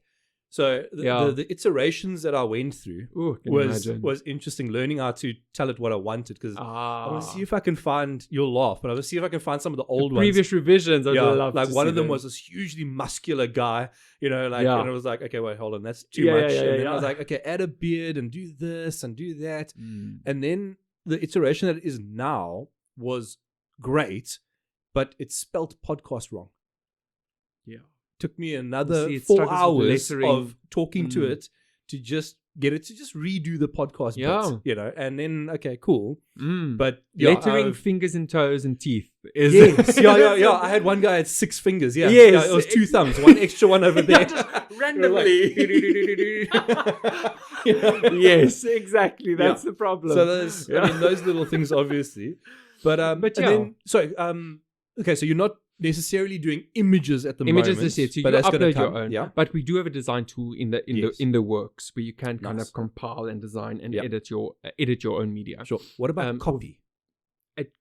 Speaker 1: So the iterations that I went through was interesting, learning how to tell it what I wanted, because I want to see if I can find, you'll laugh, but I want to see if I can find some of the old
Speaker 2: previous revisions.
Speaker 1: Like one of them was this hugely muscular guy, and it was like, okay, wait, hold on, that's too much. And then I was like, okay, add a beard and do this and do that. And then the iteration that it is now was great, but it spelt podcast wrong.
Speaker 2: Yeah.
Speaker 1: Took me another 4 hours of talking to it to just get it to just redo the podcast bits, and then, okay, cool. But
Speaker 2: lettering, fingers and toes and teeth.
Speaker 1: Yes, yeah. I had one guy had 6 fingers, it was 2 thumbs, one extra one over there.
Speaker 2: Randomly. Yes, exactly. That's the problem.
Speaker 1: So those, those little things, obviously. But then, okay, so you're not necessarily doing images at the moment.
Speaker 2: Images this year, so you upload your own. Yeah. But we do have a design tool in the works where you can kind of compile and design and edit your own media.
Speaker 1: Sure. What about copy?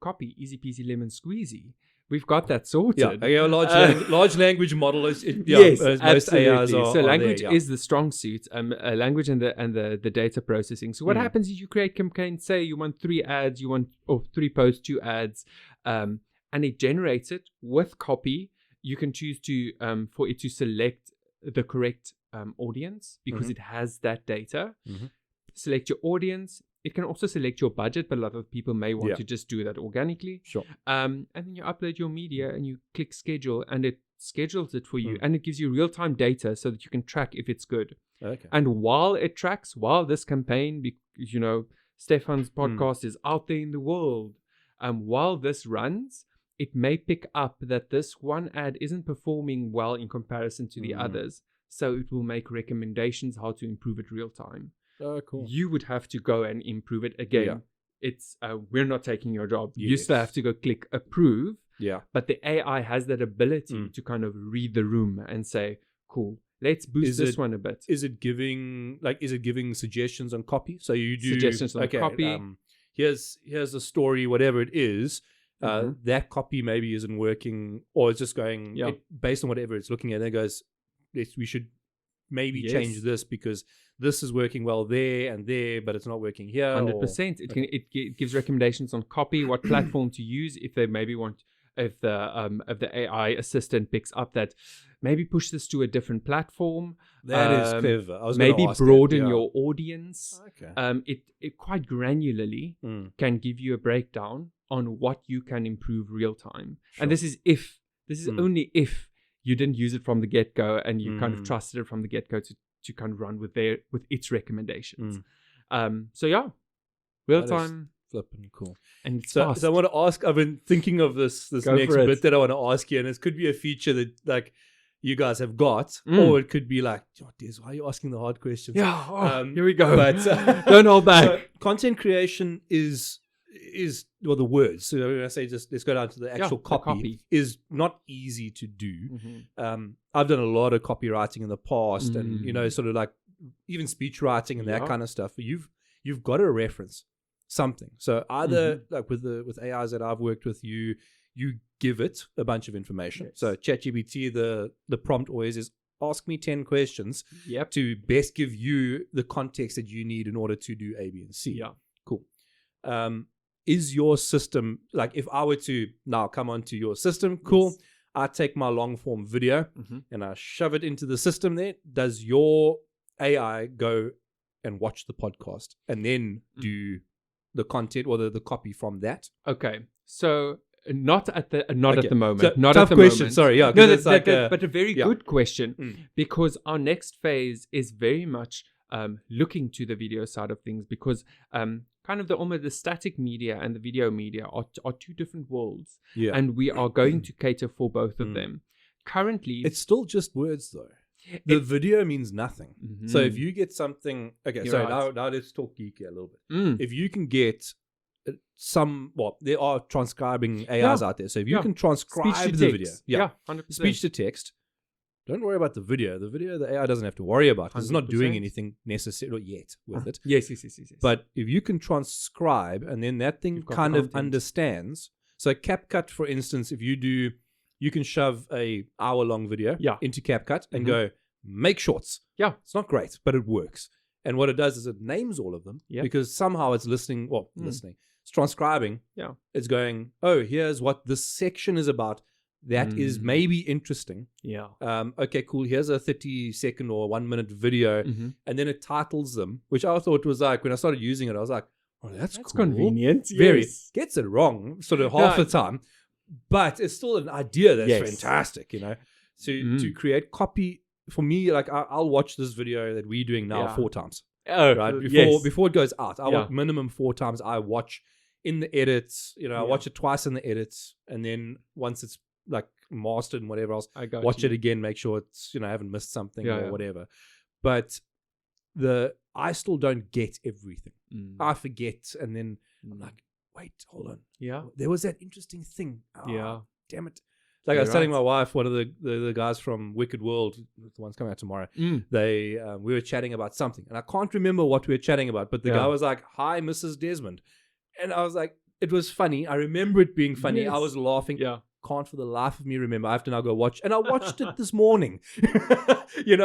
Speaker 2: Copy, easy peasy lemon squeezy. We've got that sorted.
Speaker 1: Yeah, large language model is
Speaker 2: yes,
Speaker 1: most
Speaker 2: absolutely.
Speaker 1: AIs are,
Speaker 2: so language is the strong suit. Language and the data processing. So what happens is you create campaigns. Say you want 3 ads, or 3 posts, 2 ads. And it generates it with copy. You can choose to for it to select the correct audience, because it has that data. Select your audience. It can also select your budget, but a lot of people may want to just do that organically.
Speaker 1: Sure.
Speaker 2: And then you upload your media and you click schedule, and it schedules it for you, and it gives you real-time data so that you can track if it's good.
Speaker 1: Okay.
Speaker 2: And while this campaign, because Stefan's podcast is out there in the world, while this runs, it may pick up that this one ad isn't performing well in comparison to the others. So it will make recommendations how to improve it real time.
Speaker 1: Oh, cool.
Speaker 2: You would have to go and improve it again. Yeah. It's we're not taking your job. Yes. You still have to go click approve.
Speaker 1: Yeah.
Speaker 2: But the AI has that ability to kind of read the room and say, cool, let's boost this one a bit.
Speaker 1: Is it giving suggestions on copy? So you do
Speaker 2: suggestions on copy.
Speaker 1: Here's a story, whatever it is. That copy maybe isn't working, or it's just going based on whatever it's looking at. And it goes, we should maybe change this because this is working well there and there, but it's not working here.
Speaker 2: 100%. It gives recommendations on copy, what platform to use, if they maybe want, if the AI assistant picks up that, maybe push this to a different platform.
Speaker 1: That is clever. I was
Speaker 2: maybe broaden your audience.
Speaker 1: Okay.
Speaker 2: It quite granularly can give you a breakdown on what you can improve real time. Sure. And this is only if you didn't use it from the get-go, and you kind of trusted it from the get-go to kind of run with its recommendations. So yeah, real time.
Speaker 1: Flipping cool.
Speaker 2: And it's
Speaker 1: so
Speaker 2: fast.
Speaker 1: I want to ask, I've been thinking of this next bit that I want to ask you, and it could be a feature that like you guys have got, or it could be like, oh, Des, why are you asking the hard questions?
Speaker 2: Yeah, here we go.
Speaker 1: But
Speaker 2: don't hold back.
Speaker 1: So content creation is well, the words. So when I say just let's go down to the actual copy is not easy to do. I've done a lot of copywriting in the past, and sort of like even speech writing and that kind of stuff. You've got to reference something. So either like with AIs that I've worked with, you give it a bunch of information. So ChatGPT, the prompt always is ask me 10 questions to best give you the context that you need in order to do A, B, and C.
Speaker 2: Yeah.
Speaker 1: Cool. Is your system, like if I were to now come onto your system, cool, I take my long form video and I shove it into the system there. Does your AI go and watch the podcast and then do the content or the copy from that?
Speaker 2: Okay. So not at the moment.
Speaker 1: So,
Speaker 2: not
Speaker 1: tough
Speaker 2: at the
Speaker 1: question.
Speaker 2: moment.
Speaker 1: Sorry, yeah.
Speaker 2: No,
Speaker 1: but
Speaker 2: a very good question, because our next phase is very much looking to the video side of things, because kind of the static media and the video media are two different worlds, and we are going to cater for both of them. Currently,
Speaker 1: it's still just words though. The video means nothing. So if you get something, now let's talk geeky a little bit. If you can get there are transcribing AIs out there. So if you can transcribe the video,
Speaker 2: 100%.
Speaker 1: Speech to text, don't worry about the video. The AI doesn't have to worry about because it's not doing anything necessarily yet with it.
Speaker 2: Yes.
Speaker 1: But if you can transcribe and then that thing kind of understands. So CapCut, for instance, if you can shove a hour-long video into CapCut and go, make shorts. Yeah. It's not great, but it works. And what it does is it names all of them because somehow it's listening. It's transcribing. Yeah. It's going, oh, here's what this section is about. That is maybe interesting. Yeah. Okay, cool. Here's a 30-second or 1-minute video. And then it titles them, which I thought was like, when I started using it, I was like, oh, that's cool.
Speaker 2: Convenient.
Speaker 1: Very. Gets it wrong sort of half the time. But it's still an idea that's fantastic, to create copy. For me, like I'll watch this video that we're doing now 4 times. Right? Before it goes out. I watch minimum 4 times. I watch in the edits, I watch it twice in the edits, and then once it's like mastered and whatever else, watch it again, make sure it's, I haven't missed something or whatever. But I still don't get everything. I forget, and then I'm like, wait, hold on. Yeah. There was that interesting thing. Damn it. Like I was telling my wife, one of the guys from Wicked World, the one's coming out tomorrow, we were chatting about something. And I can't remember what we were chatting about, but the guy was like, hi, Mrs. Desmond. And I was like, it was funny. I remember it being funny. Yes. I was laughing. Yeah. Can't for the life of me remember. I have to now go watch. And I watched it this morning. I watched it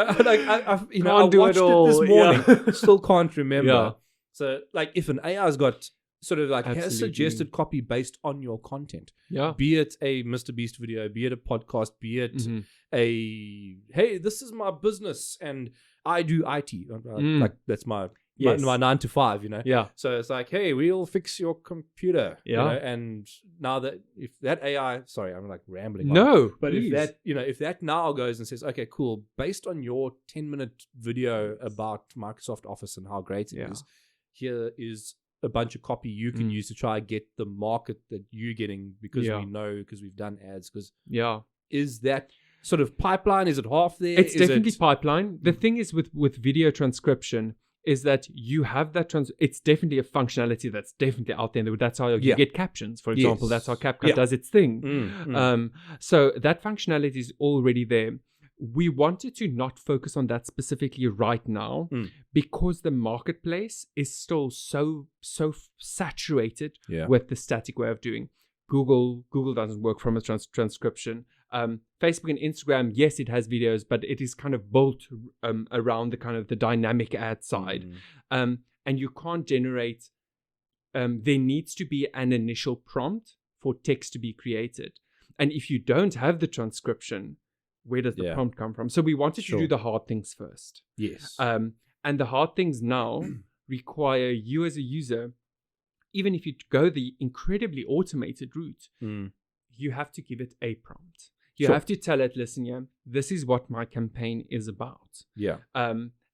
Speaker 1: this morning. Yeah. Still can't remember. Yeah. So like if an AI's got sort of like has suggested copy based on your content. Yeah. Be it a Mr. Beast video, be it a podcast, be it hey, this is my business and I do IT. Like that's my 9 to 5, Yeah. So it's like, hey, we'll fix your computer. Yeah. And now that if that AI, sorry, I'm like rambling.
Speaker 2: No.
Speaker 1: But please. if that now goes and says, okay, cool, based on your 10-minute video about Microsoft Office and how great it is, here is a bunch of copy you can use to try and get the market that you're getting because we know, because we've done ads. Because is that sort of pipeline? Is it half there?
Speaker 2: It's definitely pipeline. The thing is with video transcription is that you have that it's definitely a functionality that's definitely out there. That's how you get captions, for example. That's how CapCut does its thing. So that functionality is already there. We wanted to not focus on that specifically right now because the marketplace is still so saturated with the static way of doing. Google doesn't work from a transcription. Facebook and Instagram, yes, it has videos, but it is kind of built around the kind of the dynamic ad side. And you can't generate, there needs to be an initial prompt for text to be created. And if you don't have the transcription, where does the prompt come from? So we wanted to do the hard things first.
Speaker 1: Yes.
Speaker 2: And the hard things now require you as a user, even if you go the incredibly automated route, you have to give it a prompt. You
Speaker 1: Sure.
Speaker 2: have to tell it, listen, yeah, this is what my campaign is about.
Speaker 1: Yeah.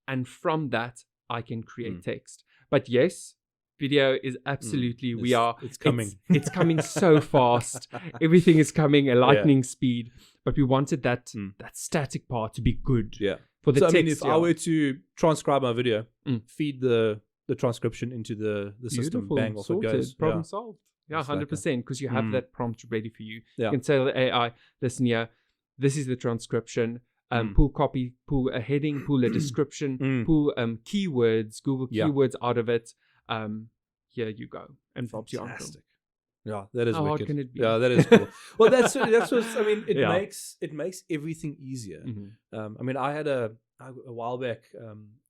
Speaker 2: And from that, I can create text. But yes, video is absolutely,
Speaker 1: It's coming.
Speaker 2: It's coming so fast. Everything is coming at lightning speed. But we wanted that static part to be good.
Speaker 1: Yeah.
Speaker 2: For the
Speaker 1: So,
Speaker 2: text.
Speaker 1: I mean, if I were to transcribe my video, feed the transcription into the system, bang, off it goes.
Speaker 2: Problem solved. Yeah, 100%. Because you have that prompt ready for you.
Speaker 1: Yeah.
Speaker 2: You can tell the AI, listen here, this is the transcription. Pull copy, pull a heading, pull a description, pull keywords, Google keywords out of it. Here you go. And Bob's your uncle.
Speaker 1: Yeah, that is
Speaker 2: How hard
Speaker 1: wicked.
Speaker 2: can it be?
Speaker 1: Yeah, that is cool. Well, that's what I mean. It makes everything easier. I mean, I had a while back.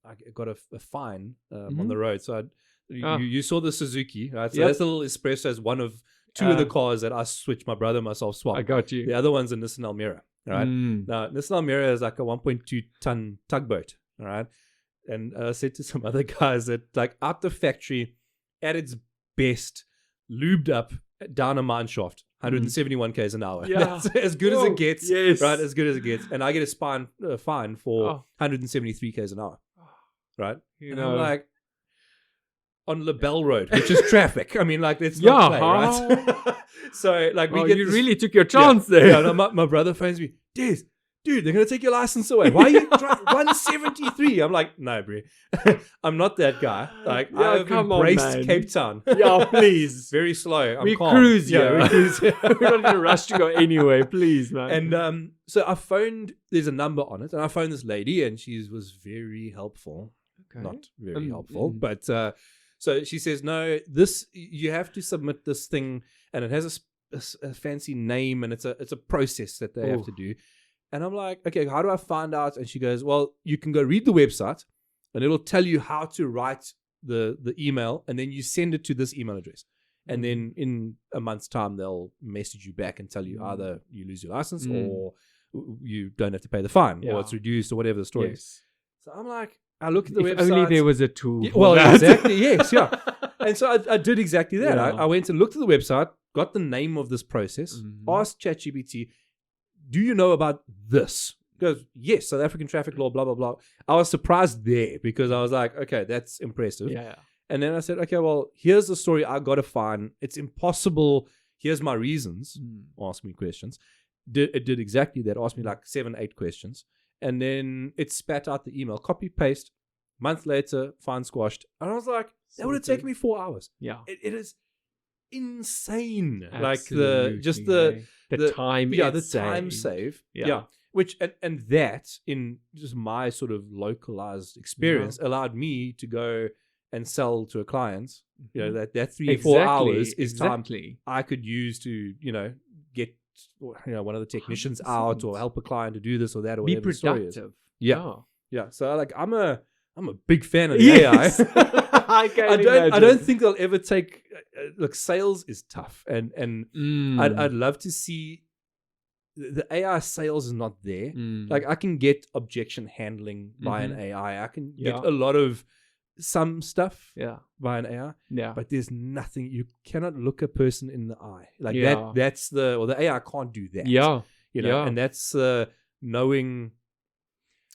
Speaker 1: I got a fine on the road. So you saw the Suzuki, right? So that's a little Espresso is one of two of the cars that I switched. My brother and myself swapped.
Speaker 2: I got you.
Speaker 1: The other one's a Nissan Almera. Right now, Nissan Almera is like a 1.2 ton tugboat. All right, and I said to some other guys that like out the factory, at its best, lubed up down a mine shaft, 171 k's an hour.
Speaker 2: Yeah,
Speaker 1: that's as good as it gets.
Speaker 2: Yes,
Speaker 1: right, as good as it gets. And I get a fine for 173 k's an hour. Right, and I'm like on LaBelle Road, which is traffic. I mean, like it's not play, right? So like
Speaker 2: you really took your chance there.
Speaker 1: Yeah, no, my brother phones me, dude, they're gonna take your license away. Why are you driving 173? I'm like, no, bro, I'm not that guy. Like, I've embraced Cape Town.
Speaker 2: Yeah, please,
Speaker 1: very slow.
Speaker 2: We
Speaker 1: calm.
Speaker 2: cruise,
Speaker 1: we cruise.
Speaker 2: We're not in a rush to go anyway, please, man.
Speaker 1: And so I phoned. There's a number on it, and I phoned this lady, and she was very helpful. Okay. Not very helpful, but. So she says, no, you have to submit this thing, and it has a fancy name, and it's a process that they have to do. And I'm like, okay, how do I find out? And she goes, well, you can go read the website, and it'll tell you how to write the email, and then you send it to this email address. And then in a month's time, they'll message you back and tell you either you lose your license or you don't have to pay the fine or it's reduced or whatever the story is. So I'm like, I look at the website.
Speaker 2: If only there was a tool.
Speaker 1: Exactly. Yes. Yeah. And so I did exactly that. I went and looked at the website, got the name of this process, asked ChatGPT, do you know about this? It goes, yes, South African traffic law, blah, blah, blah. I was surprised there because I was like, okay, that's impressive.
Speaker 2: Yeah.
Speaker 1: And then I said, okay, well, here's the story I got to find. It's impossible. Here's my reasons. Ask me questions. It did exactly that. Asked me like 7-8 questions. And then it spat out the email, copy, paste, month later, fine squashed. And I was like, that would have taken me 4 hours.
Speaker 2: Yeah.
Speaker 1: It is insane.
Speaker 2: Absolutely,
Speaker 1: like the
Speaker 2: time.
Speaker 1: Yeah, the time save. Yeah. Which, and that in just my sort of localized experience allowed me to go and sell to a client, that 3 or 4 hours is time I could use to, get one of the technicians 100%. Out or help a client to do this or that or
Speaker 2: be
Speaker 1: whatever
Speaker 2: productive.
Speaker 1: The story is. Yeah. So like I'm a big fan of the AI. I don't think they'll ever take. Look, sales is tough, and I'd love to see the AI sales is not there. Like I can get objection handling by an AI. I can get a lot of some stuff by an AI. Yeah. But there's nothing. You cannot look a person in the eye. Like that's the AI can't do that.
Speaker 2: Yeah.
Speaker 1: And that's knowing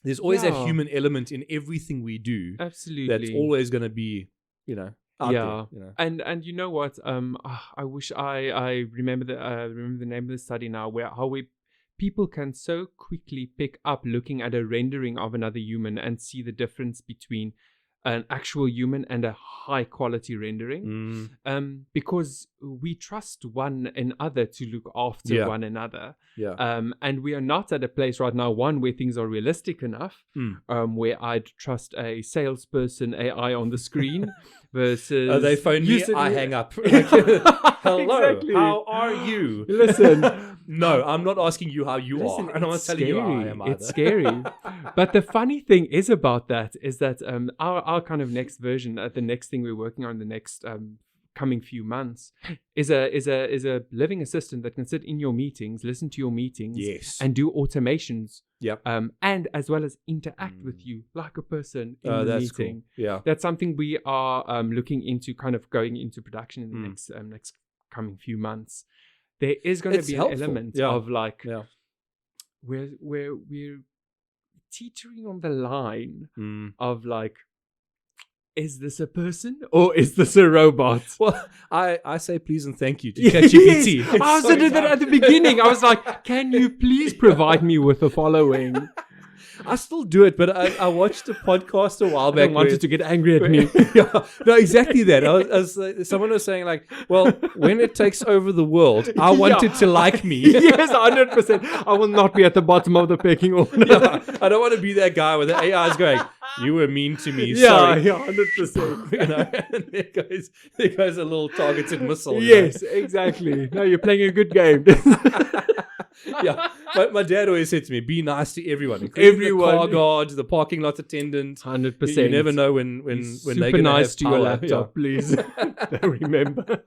Speaker 1: there's always a human element in everything we do.
Speaker 2: Absolutely.
Speaker 1: That's always going to be, out there,
Speaker 2: And you know what? I wish I remember the name of the study now, how people can so quickly pick up looking at a rendering of another human and see the difference between an actual human and a high quality rendering, because we trust one another to look after one another. And we are not at a place right now, where things are realistic enough, where I'd trust a salesperson AI on the screen versus
Speaker 1: they phone me, I hang up. Hello, exactly. How are you?
Speaker 2: Listen.
Speaker 1: No, I'm not asking you how you are. And I'm not telling you how I am either.
Speaker 2: It's scary. But the funny thing is about that is that our kind of next version, the next thing we're working on the next coming few months is a living assistant that can sit in your meetings, listen to your meetings, and do automations. And as well as interact with you like a person in the meeting. Cool. Yeah. That's something we are looking into, kind of going into production in the next coming few months. There is going to be an element of like we're teetering on the line of like, is this a person or is this a robot?
Speaker 1: Well, I say please and thank you to ChatGPT.
Speaker 2: Yes. I also did that at the beginning. I was like, can you please provide me with the following?
Speaker 1: I still do it, but I watched a podcast a while back.
Speaker 2: I wanted to get angry at me.
Speaker 1: Yeah, no, exactly that. Someone was saying like, well, when it takes over the world, I want it to like me.
Speaker 2: Yes, 100%. I will not be at the bottom of the pecking order.
Speaker 1: Yeah, I don't want to be that guy where the AI is going, you were mean to me.
Speaker 2: Yeah,
Speaker 1: Sorry.
Speaker 2: yeah, 100%.
Speaker 1: You know, and there goes a little targeted missile.
Speaker 2: Yes, exactly. No, you're playing a good game.
Speaker 1: Yeah, my dad always said to me, be nice to everyone. The car guards, the parking lot attendant.
Speaker 2: 100%.
Speaker 1: You never know when
Speaker 2: super
Speaker 1: they're going
Speaker 2: nice
Speaker 1: to
Speaker 2: to
Speaker 1: have
Speaker 2: your
Speaker 1: power.
Speaker 2: laptop, please. Remember.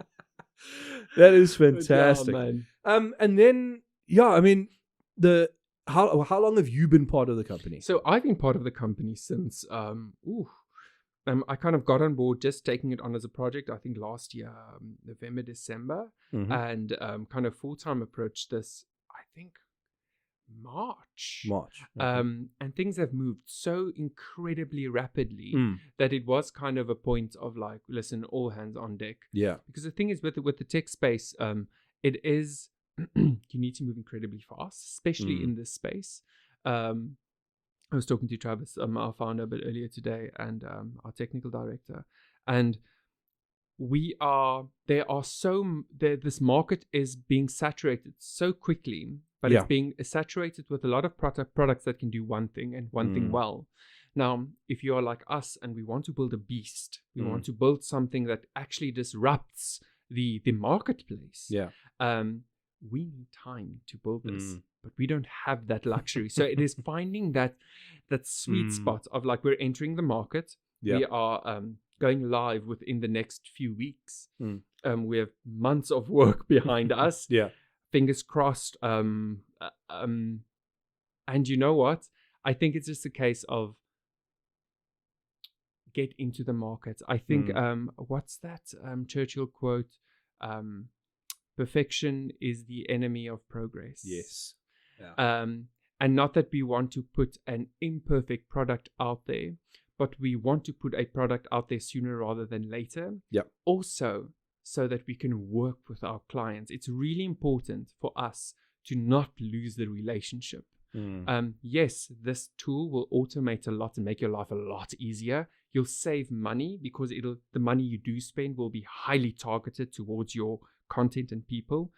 Speaker 1: That is fantastic.
Speaker 2: Yeah, man.
Speaker 1: And then, yeah, I mean, how long have you been part of the company?
Speaker 2: So I've been part of the company since I kind of got on board just taking it on as a project, I think last year, November, December, and kind of full-time approached this, I think, March.
Speaker 1: Okay.
Speaker 2: And things have moved so incredibly rapidly that it was kind of a point of like, listen, all hands on deck.
Speaker 1: Yeah.
Speaker 2: Because the thing is with the tech space, it is you need to move incredibly fast, especially in this space. I was talking to Travis, our founder, a bit earlier today, and our technical director, and this market is being saturated so quickly, but it's being saturated with a lot of products that can do one thing and one thing well. Now, if you are like us and we want to build a beast, we want to build something that actually disrupts the marketplace.
Speaker 1: Yeah.
Speaker 2: We need time to build this, but we don't have that luxury. So it is finding that sweet spot of like, we're entering the market. Yeah. We are going live within the next few weeks. We have months of work behind us.
Speaker 1: Yeah.
Speaker 2: Fingers crossed. And you know what? I think it's just a case of get into the market. I think, what's that Churchill quote? Perfection is the enemy of progress.
Speaker 1: Yes. Yeah.
Speaker 2: And not that we want to put an imperfect product out there, but we want to put a product out there sooner rather than later.
Speaker 1: Yeah.
Speaker 2: Also, so that we can work with our clients. It's really important for us to not lose the relationship. Yes, this tool will automate a lot and make your life a lot easier. You'll save money because the money you do spend will be highly targeted towards your content and people.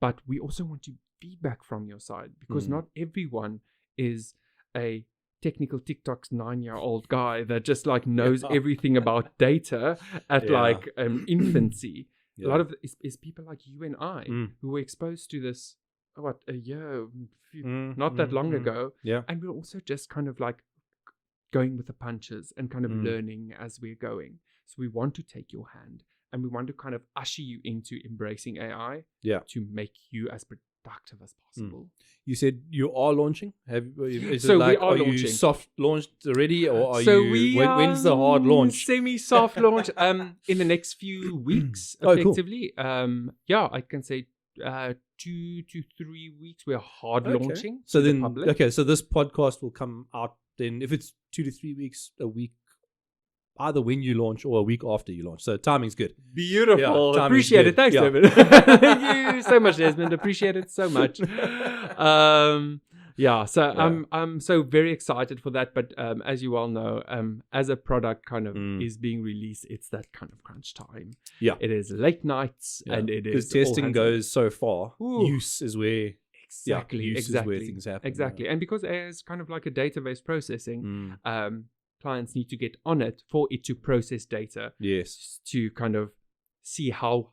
Speaker 2: But we also want feedback from your side, because not everyone is a technical TikTok's 9-year-old guy that just like knows everything about data at like infancy. A lot of it is people like you and I who were exposed to this a year, not that long ago. Yeah. And we're also just kind of like going with the punches and kind of learning as we're going. So we want to take your hand and we want to kind of usher you into embracing AI to make you as productive as possible.
Speaker 1: You said you are launching?
Speaker 2: We are launching.
Speaker 1: You soft launched already, or when's the hard launch?
Speaker 2: Semi-soft launch in the next few weeks, effectively. Cool. I can say 2 to 3 weeks we're hard launching.
Speaker 1: So then, so this podcast will come out then, if it's 2 to 3 weeks, a week, either when you launch or a week after you launch. So timing's good.
Speaker 2: Beautiful. Appreciate it. Thanks, David. Thank you so much, Desmond. Appreciate it so much. I'm so very excited for that. But as you all know, as a product kind of is being released, it's that kind of crunch time. Yeah. It is late nights and it is.
Speaker 1: Because testing goes so far. Use is where.
Speaker 2: Exactly.
Speaker 1: Is where things happen.
Speaker 2: Exactly. And because AI is kind of like a database processing, clients need to get on it for it to process data.
Speaker 1: Yes.
Speaker 2: To kind of see how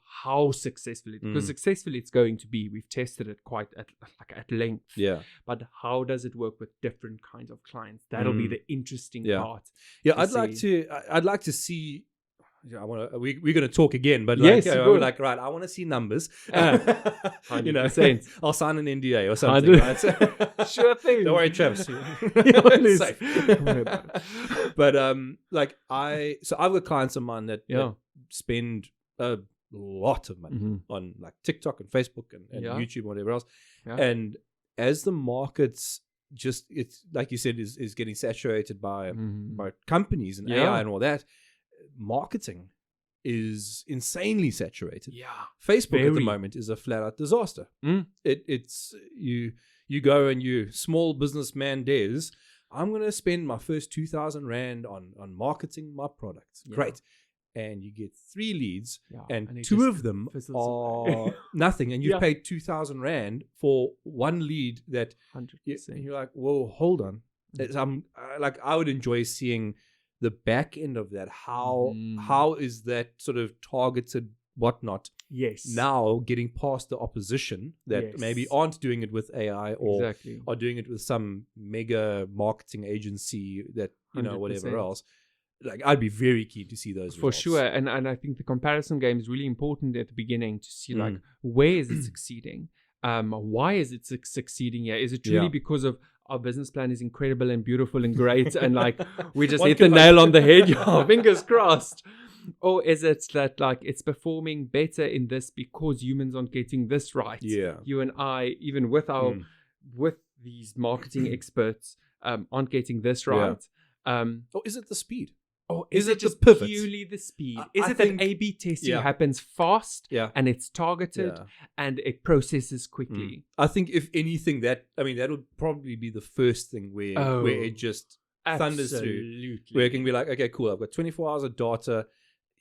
Speaker 2: successful it, because successful it's going to be. We've tested it quite at length. Yeah. But how does it work with different kinds of clients? That'll be the interesting part.
Speaker 1: Yeah, I'd like to see. Yeah, we're going to talk again, but right, I want to see numbers.
Speaker 2: 100%.
Speaker 1: I'll sign an NDA or something. Right?
Speaker 2: Sure thing.
Speaker 1: Don't worry, Travis. Safe. But I've got clients of mine that spend a lot of money on like TikTok and Facebook and YouTube and whatever else, and as the markets just, it's like you said, is getting saturated by companies and AI and all that, marketing is insanely saturated.
Speaker 2: Yeah.
Speaker 1: Facebook at the moment is a flat out disaster. It's you go and you, small businessman Des, I'm going to spend my first 2,000 Rand on marketing my products. Yeah. Great. And you get 3 leads, and 2 of them are nothing. And you've paid 2,000 Rand for 1 lead that
Speaker 2: 100%.
Speaker 1: You're like, whoa, hold on. I would enjoy seeing the back end of that. How is that sort of targeted whatnot?
Speaker 2: Yes.
Speaker 1: Now getting past the opposition that maybe aren't doing it with AI or are doing it with some mega marketing agency that, 100%. Whatever else. Like, I'd be very keen to see those
Speaker 2: for
Speaker 1: results.
Speaker 2: Sure. And I think the comparison game is really important at the beginning to see like, where is it succeeding? Why is it succeeding here? Is it truly because of our business plan is incredible and beautiful and great and like we just hit the nail on the head? Fingers crossed. Or is it that like it's performing better in this because humans aren't getting this right? Yeah. You and I, even with our with these marketing experts, aren't getting this right.
Speaker 1: Or is it the speed?
Speaker 2: Or is it just purely the speed? Is it that A/B testing happens fast and it's targeted and it processes quickly?
Speaker 1: I think if anything, that would probably be the first thing where it just thunders through. Where it can be like, okay, cool, I've got 24 hours of data.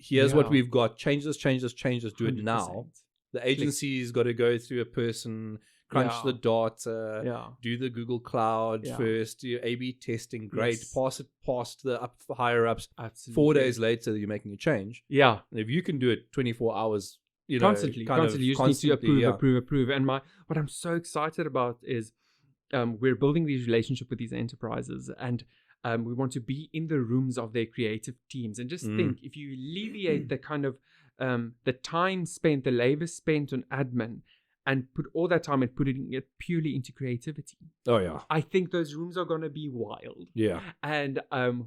Speaker 1: Here's what we've got. Change this, do 100%. It now. The agency's got to go through a person, crunch the data, do the Google Cloud first, do A/B testing, great, pass it past the higher ups. Absolutely. 4 days later, you're making a change. Yeah. And if you can do it 24 hours,
Speaker 2: constantly, you just need to approve. And what I'm so excited about is we're building these relationships with these enterprises, and we want to be in the rooms of their creative teams. And just think, if you alleviate the kind of the time spent, the labor spent on admin, and put all that time and put it purely into creativity. Oh, yeah. I think those rooms are going to be wild. Yeah. And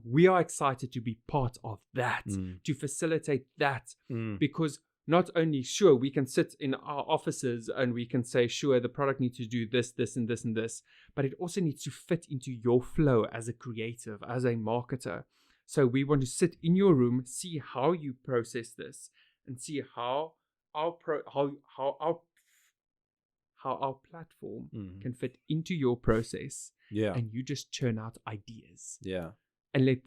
Speaker 2: we are excited to be part of that, to facilitate that. Because not only, sure, we can sit in our offices and we can say, sure, the product needs to do this, this, and this, and this. But it also needs to fit into your flow as a creative, as a marketer. So we want to sit in your room, see how you process this, and see how our platform can fit into your process. Yeah. And you just churn out ideas. Yeah. And let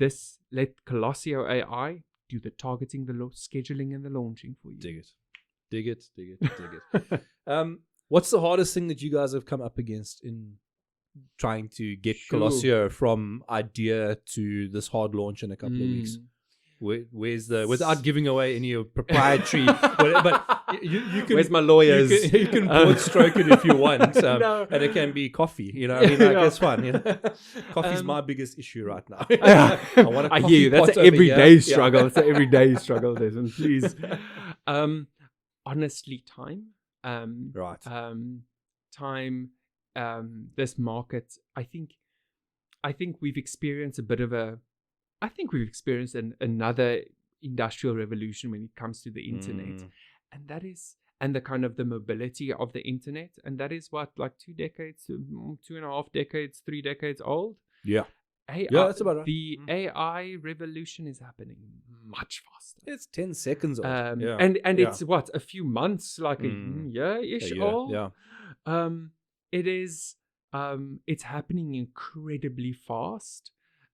Speaker 2: Colocio AI do the targeting, the scheduling, and the launching for you.
Speaker 1: Dig it. What's the hardest thing that you guys have come up against in trying to get Colocio from idea to this hard launch in a couple of weeks? Where's the, without giving away any proprietary, but you can.
Speaker 2: Where's my lawyers?
Speaker 1: You can board stroke it if you want, and it can be coffee. It's fun. Coffee's my biggest issue right now.
Speaker 2: I hear you. That's an everyday struggle. It's an everyday struggle, Desmond. Please. Honestly, time. Right. Time. This market. I think we've experienced a bit of a. I think we've experienced another industrial revolution when it comes to the internet, and that is, and the kind of the mobility of the internet, and that is what, like 2 decades, 2.5 decades, 3 decades old. Yeah. That's about right. The AI revolution is happening much faster.
Speaker 1: It's 10 seconds old.
Speaker 2: And it's what, a few months, like a year-ish old. Yeah. It is. It's happening incredibly fast,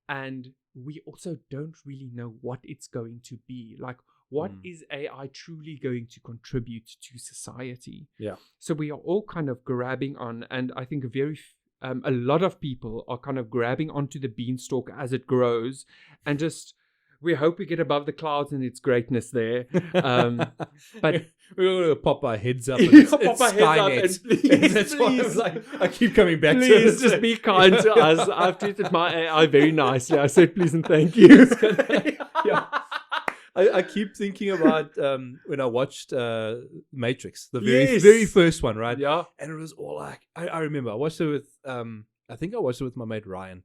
Speaker 2: and we also don't really know what it's going to be. Like, what is AI truly going to contribute to society? Yeah. So we are all kind of grabbing on, and I think a lot of people are kind of grabbing onto the beanstalk as it grows, and just we hope we get above the clouds and its greatness there. But
Speaker 1: we're going to pop our heads up. It's Skynet.
Speaker 2: Please,
Speaker 1: that's why I'm like, I keep coming back to it.
Speaker 2: Please just be kind to us. I've treated my AI very nicely. I said please and thank you.
Speaker 1: I keep thinking about when I watched Matrix, the very first one, right? Yeah. And it was all like, I remember I watched it with, I think I watched it with my mate Ryan.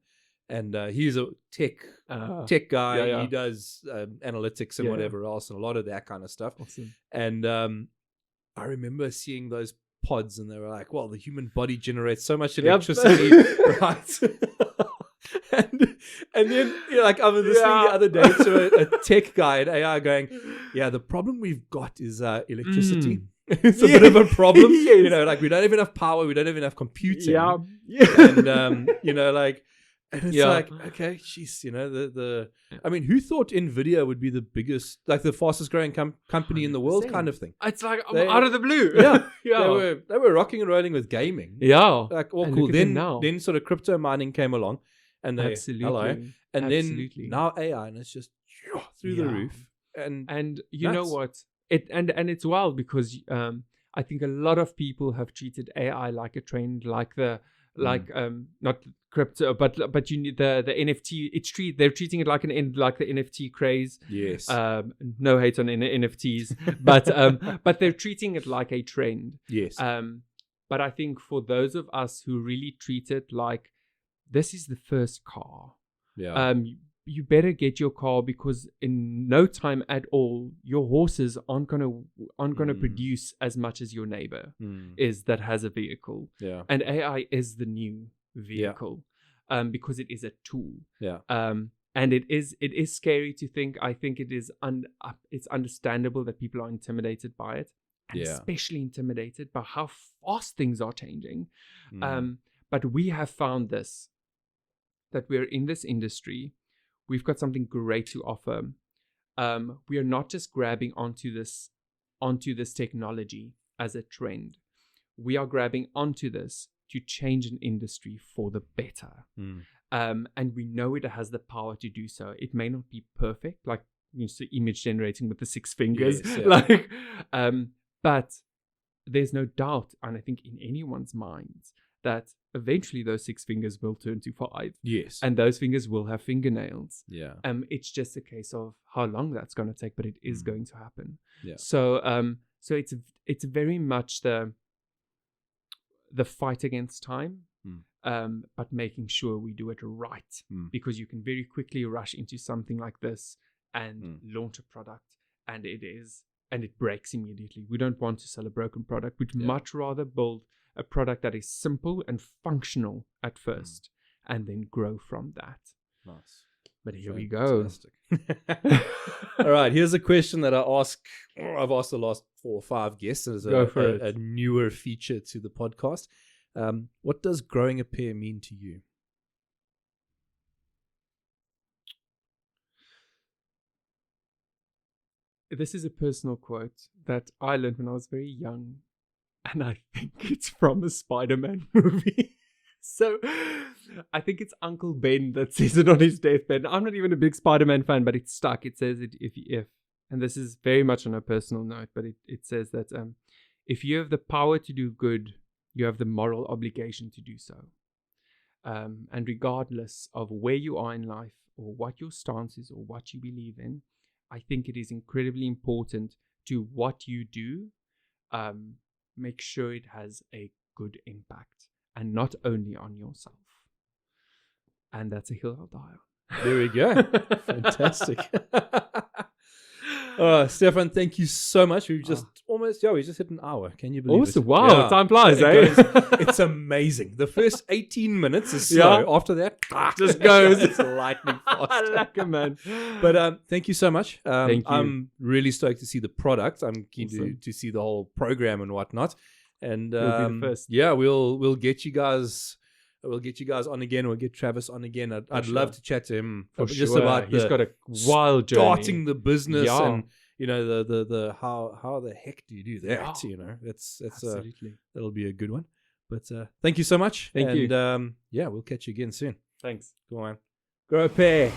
Speaker 1: And he's a tech guy. Yeah. He does analytics and whatever else, and a lot of that kind of stuff. Awesome. And I remember seeing those pods, and they were like, well, the human body generates so much
Speaker 2: Yep.
Speaker 1: electricity, right? and then like I was listening the other day to a tech guy at AI going, yeah, the problem we've got is electricity. It's a bit of a problem.
Speaker 2: Yes.
Speaker 1: Like we don't have enough power, we don't have enough computing.
Speaker 2: Yeah.
Speaker 1: And like, and it's like, okay, jeez, I mean, who thought Nvidia would be the biggest, like the fastest growing company in the world,
Speaker 2: 100%.
Speaker 1: kind of thing?
Speaker 2: It's like out of the blue.
Speaker 1: Yeah,
Speaker 2: Yeah.
Speaker 1: They were rocking and rolling with gaming.
Speaker 2: Yeah.
Speaker 1: Like all
Speaker 2: And
Speaker 1: cool.
Speaker 2: look at them now.
Speaker 1: Then sort of crypto mining came along, and they hello, and then now AI, and it's just through the roof.
Speaker 2: And you know what? It's wild because I think a lot of people have treated AI like a trend, like not crypto, but you need the NFT. They're treating it like the NFT craze.
Speaker 1: Yes.
Speaker 2: No hate on NFTs, but they're treating it like a trend.
Speaker 1: Yes.
Speaker 2: But I think for those of us who really treat it like this is the first car.
Speaker 1: Yeah.
Speaker 2: You better get your car, because in no time at all, your horses aren't gonna produce as much as your neighbor is that has a vehicle.
Speaker 1: Yeah.
Speaker 2: And AI is the new vehicle, because it is a tool.
Speaker 1: Yeah.
Speaker 2: And it is scary to think. I think it is it's understandable that people are intimidated by it, and especially intimidated by how fast things are changing. But we have found this, that we're in this industry. We've got something great to offer. We are not just grabbing onto this technology as a trend. We are grabbing onto this to change an industry for the better. And we know it has the power to do so. It may not be perfect, like image generating with the 6 fingers, but there's no doubt, and I think in anyone's minds, that eventually those 6 fingers will turn to 5.
Speaker 1: Yes.
Speaker 2: And those fingers will have fingernails.
Speaker 1: Yeah.
Speaker 2: It's just a case of how long that's going to take, but it is going to happen.
Speaker 1: Yeah.
Speaker 2: So it's very much the fight against time, but making sure we do it right, because you can very quickly rush into something like this and launch a product, and it breaks immediately. We don't want to sell a broken product. We'd much rather build a product that is simple and functional at first, and then grow from that.
Speaker 1: Nice.
Speaker 2: But here we go.
Speaker 1: All right, here's a question that I've asked the last 4 or 5 guests as a newer feature to the podcast. What does growing a pair mean to you?
Speaker 2: This is a personal quote that I learned when I was very young, and I think it's from a Spider-Man movie. So I think it's Uncle Ben that says it on his deathbed. I'm not even a big Spider-Man fan, but it's stuck. It says it if and this is very much on a personal note, but it says that if you have the power to do good, you have the moral obligation to do so. And regardless of where you are in life, or what your stance is, or what you believe in, I think it is incredibly important to what you do. Make sure it has a good impact, and not only on yourself. And that's a hill I'll die on.
Speaker 1: There we go. Fantastic. Stefan, thank you so much. We've just we just hit an hour. Can you believe it?
Speaker 2: Wow, time flies,
Speaker 1: It's amazing. The first 18 minutes is slow. After that,
Speaker 2: just goes.
Speaker 1: It's lightning fast.
Speaker 2: I like it, man.
Speaker 1: But thank you so much.
Speaker 2: Thank you.
Speaker 1: I'm really stoked to see the product. I'm keen to see the whole program and whatnot. And
Speaker 2: You'll be the first.
Speaker 1: we'll get you guys. We'll get you guys on again. We'll get Travis on again. I'd love to chat to him just about
Speaker 2: he's got a wild journey.
Speaker 1: Starting the business and the how the heck do you do that? That's
Speaker 2: absolutely
Speaker 1: that'll be a good one. But thank you so much.
Speaker 2: Thank you.
Speaker 1: And we'll catch you again soon.
Speaker 2: Thanks.
Speaker 1: Go on.
Speaker 2: Grow a pair.